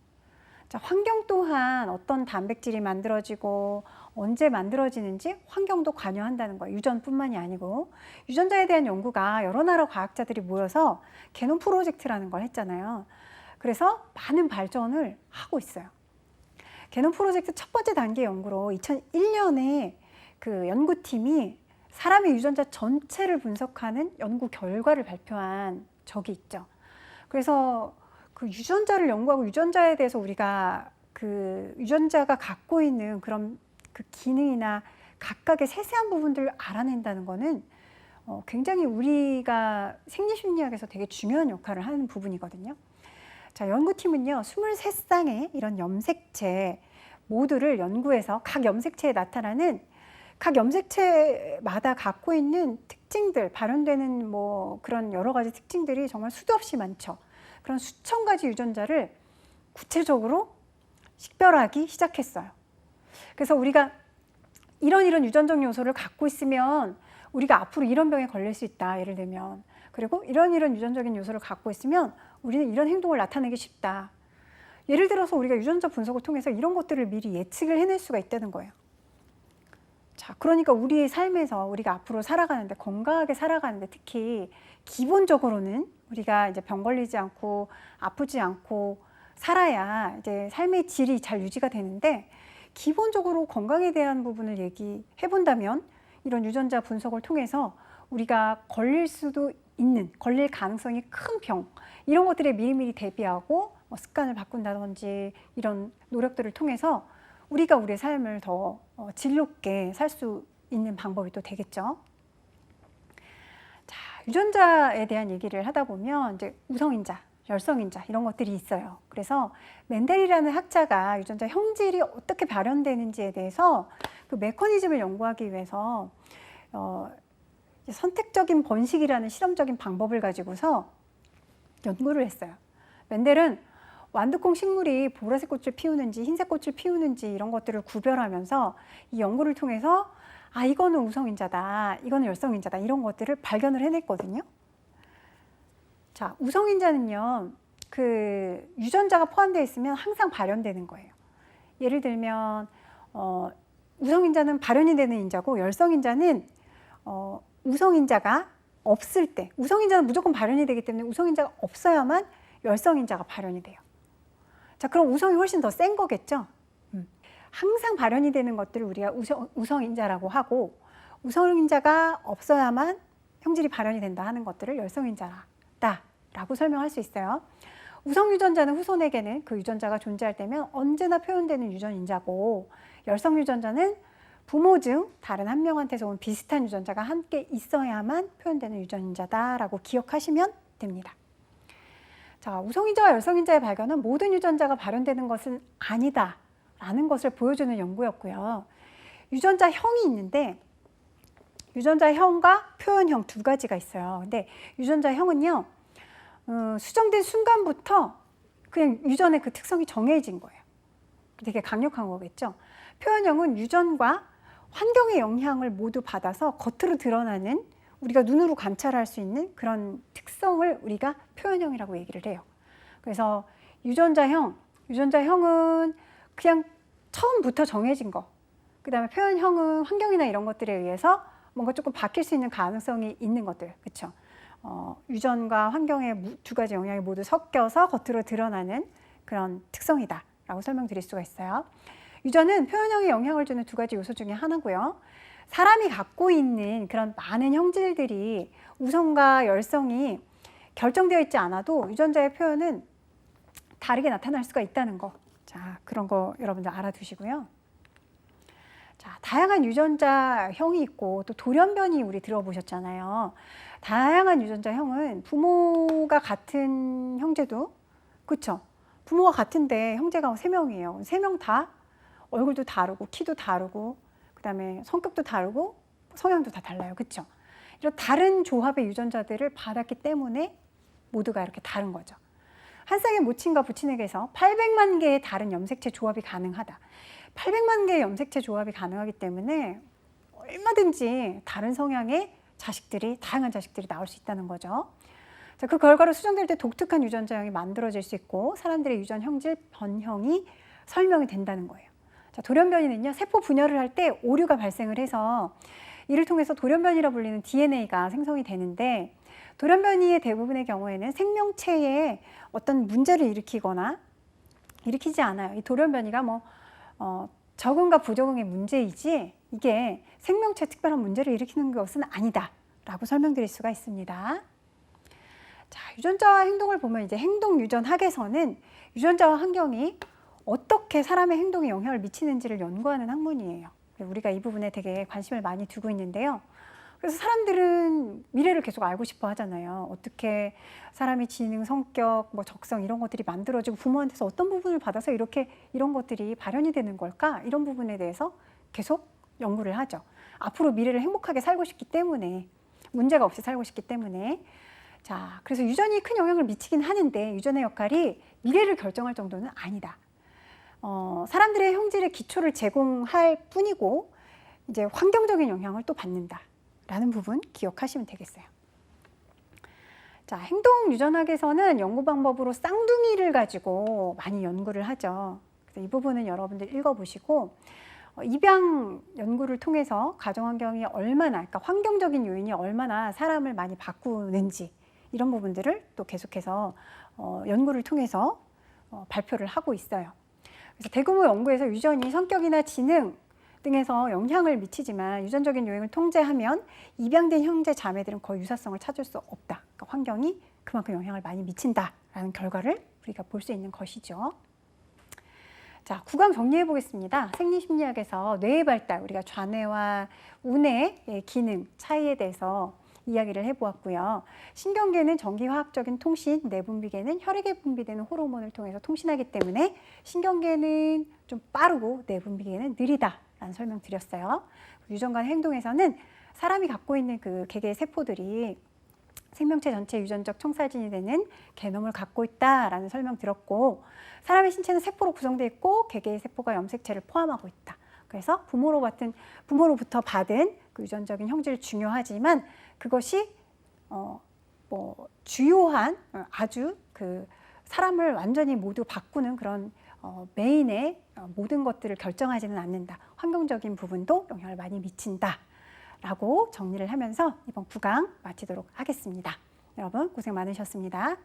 자, 환경 또한 어떤 단백질이 만들어지고 언제 만들어지는지 환경도 관여한다는 거예요. 유전뿐만이 아니고. 유전자에 대한 연구가 여러 나라 과학자들이 모여서 게놈 프로젝트라는 걸 했잖아요. 그래서 많은 발전을 하고 있어요. 게놈 프로젝트 첫 번째 단계 연구로 2001년에 그 연구팀이 사람의 유전자 전체를 분석하는 연구 결과를 발표한 적이 있죠. 그래서 그 유전자를 연구하고 유전자에 대해서 우리가 그 유전자가 갖고 있는 그런 그 기능이나 각각의 세세한 부분들을 알아낸다는 거는 굉장히 우리가 생리심리학에서 되게 중요한 역할을 하는 부분이거든요. 자, 연구팀은요, 23쌍의 이런 염색체 모두를 연구해서 각 염색체에 나타나는 각 염색체마다 갖고 있는 특징들, 발현되는 뭐 그런 여러 가지 특징들이 정말 수도 없이 많죠. 그런 수천 가지 유전자를 구체적으로 식별하기 시작했어요. 그래서 우리가 이런 유전적 요소를 갖고 있으면 우리가 앞으로 이런 병에 걸릴 수 있다. 예를 들면. 그리고 이런 유전적인 요소를 갖고 있으면 우리는 이런 행동을 나타내기 쉽다. 예를 들어서 우리가 유전자 분석을 통해서 이런 것들을 미리 예측을 해낼 수가 있다는 거예요. 자, 그러니까 우리의 삶에서 우리가 앞으로 살아가는데, 건강하게 살아가는데 특히 기본적으로는 우리가 이제 병 걸리지 않고 아프지 않고 살아야 이제 삶의 질이 잘 유지가 되는데, 기본적으로 건강에 대한 부분을 얘기해 본다면 이런 유전자 분석을 통해서 우리가 걸릴 수도 있는, 걸릴 가능성이 큰 병, 이런 것들에 미리미리 대비하고 습관을 바꾼다든지 이런 노력들을 통해서 우리가 우리의 삶을 더 질롭게 살 수 있는 방법이 또 되겠죠. 자, 유전자에 대한 얘기를 하다 보면 이제 우성인자, 열성인자 이런 것들이 있어요. 그래서 멘델이라는 학자가 유전자 형질이 어떻게 발현되는지에 대해서 그 메커니즘을 연구하기 위해서 선택적인 번식이라는 실험적인 방법을 가지고서 연구를 했어요. 멘델은 완두콩 식물이 보라색 꽃을 피우는지 흰색 꽃을 피우는지 이런 것들을 구별하면서 이 연구를 통해서 아, 이거는 우성인자다, 이거는 열성인자다, 이런 것들을 발견을 해냈거든요. 자, 우성인자는요, 그 유전자가 포함되어 있으면 항상 발현되는 거예요. 예를 들면 우성인자는 발현이 되는 인자고, 열성인자는 우성인자가 없을 때, 우성인자는 무조건 발현이 되기 때문에 우성인자가 없어야만 열성인자가 발현이 돼요. 자, 그럼 우성이 훨씬 더 센 거겠죠? 항상 발현이 되는 것들을 우리가 우성인자라고 하고, 우성인자가 없어야만 형질이 발현이 된다 하는 것들을 열성인자다라고 설명할 수 있어요. 우성유전자는 후손에게는 그 유전자가 존재할 때면 언제나 표현되는 유전인자고, 열성유전자는 부모 중 다른 한 명한테서 온 비슷한 유전자가 함께 있어야만 표현되는 유전인자다라고 기억하시면 됩니다. 자, 우성인자와 열성인자의 발견은 모든 유전자가 발현되는 것은 아니다라는 것을 보여주는 연구였고요. 유전자형이 있는데 유전자형과 표현형 두 가지가 있어요. 근데 유전자형은요, 수정된 순간부터 그냥 유전의 그 특성이 정해진 거예요. 되게 강력한 거겠죠. 표현형은 유전과 환경의 영향을 모두 받아서 겉으로 드러나는, 우리가 눈으로 관찰할 수 있는 그런 특성을 우리가 표현형이라고 얘기를 해요. 그래서 유전자형은 그냥 처음부터 정해진 거. 그 다음에 표현형은 환경이나 이런 것들에 의해서 뭔가 조금 바뀔 수 있는 가능성이 있는 것들, 그렇죠? 유전과 환경의 두 가지 영향이 모두 섞여서 겉으로 드러나는 그런 특성이다라고 설명드릴 수가 있어요. 유전은 표현형에 영향을 주는 두 가지 요소 중에 하나고요. 사람이 갖고 있는 그런 많은 형질들이 우성과 열성이 결정되어 있지 않아도 유전자의 표현은 다르게 나타날 수가 있다는 거. 자, 그런 거 여러분들 알아두시고요. 자, 다양한 유전자형이 있고 또 돌연변이 우리 들어보셨잖아요. 다양한 유전자형은 부모가 같은 형제도, 그렇죠? 부모가 같은데 형제가 3명이에요. 3명 다 얼굴도 다르고 키도 다르고 그다음에 성격도 다르고 성향도 다 달라요. 그렇죠? 이런 다른 조합의 유전자들을 받았기 때문에 모두가 이렇게 다른 거죠. 한 쌍의 모친과 부친에게서 800만 개의 다른 염색체 조합이 가능하다. 800만 개의 염색체 조합이 가능하기 때문에 얼마든지 다른 성향의 자식들이, 다양한 자식들이 나올 수 있다는 거죠. 자, 그 결과로 수정될 때 독특한 유전자형이 만들어질 수 있고 사람들의 유전 형질 변형이 설명이 된다는 거예요. 자, 돌연변이는요, 세포 분열을 할 때 오류가 발생을 해서 이를 통해서 돌연변이라 불리는 DNA가 생성이 되는데, 돌연변이의 대부분의 경우에는 생명체에 어떤 문제를 일으키지 않아요. 이 돌연변이가 적응과 부적응의 문제이지 이게 생명체에 특별한 문제를 일으키는 것은 아니다라고 설명드릴 수가 있습니다. 자, 유전자와 행동을 보면 이제 행동유전학에서는 유전자와 환경이 어떻게 사람의 행동에 영향을 미치는지를 연구하는 학문이에요. 우리가 이 부분에 되게 관심을 많이 두고 있는데요. 그래서 사람들은 미래를 계속 알고 싶어 하잖아요. 어떻게 사람의 지능, 성격, 적성 이런 것들이 만들어지고 부모한테서 어떤 부분을 받아서 이런 것들이 발현이 되는 걸까? 이런 부분에 대해서 계속 연구를 하죠. 앞으로 미래를 행복하게 살고 싶기 때문에, 문제가 없이 살고 싶기 때문에. 자, 그래서 유전이 큰 영향을 미치긴 하는데 유전의 역할이 미래를 결정할 정도는 아니다. 사람들의 형질의 기초를 제공할 뿐이고 이제 환경적인 영향을 또 받는다라는 부분 기억하시면 되겠어요. 자, 행동유전학에서는 연구 방법으로 쌍둥이를 가지고 많이 연구를 하죠. 그래서 이 부분은 여러분들 읽어보시고 입양 연구를 통해서 가정환경이 얼마나, 그러니까 환경적인 요인이 얼마나 사람을 많이 바꾸는지 이런 부분들을 또 계속해서 연구를 통해서 발표를 하고 있어요. 그래서 대규모 연구에서 유전이 성격이나 지능 등에서 영향을 미치지만 유전적인 요인을 통제하면 입양된 형제 자매들은 거의 유사성을 찾을 수 없다. 그러니까 환경이 그만큼 영향을 많이 미친다라는 결과를 우리가 볼 수 있는 것이죠. 자, 구강 정리해 보겠습니다. 생리심리학에서 뇌의 발달, 우리가 좌뇌와 우뇌의 기능 차이에 대해서 이야기를 해보았고요. 신경계는 전기화학적인 통신, 내분비계는 혈액에 분비되는 호르몬을 통해서 통신하기 때문에 신경계는 좀 빠르고 내분비계는 느리다라는 설명 드렸어요. 유전간 행동에서는 사람이 갖고 있는 그 개개의 세포들이 생명체 전체 유전적 청사진이 되는 게놈을 갖고 있다라는 설명 들었고, 사람의 신체는 세포로 구성되어 있고 개개의 세포가 염색체를 포함하고 있다. 그래서 부모로부터 받은 그 유전적인 형질이 중요하지만 그것이 주요한 아주 그 사람을 완전히 모두 바꾸는 그런 메인의 모든 것들을 결정하지는 않는다. 환경적인 부분도 영향을 많이 미친다라고 정리를 하면서 이번 9강 마치도록 하겠습니다. 여러분 고생 많으셨습니다.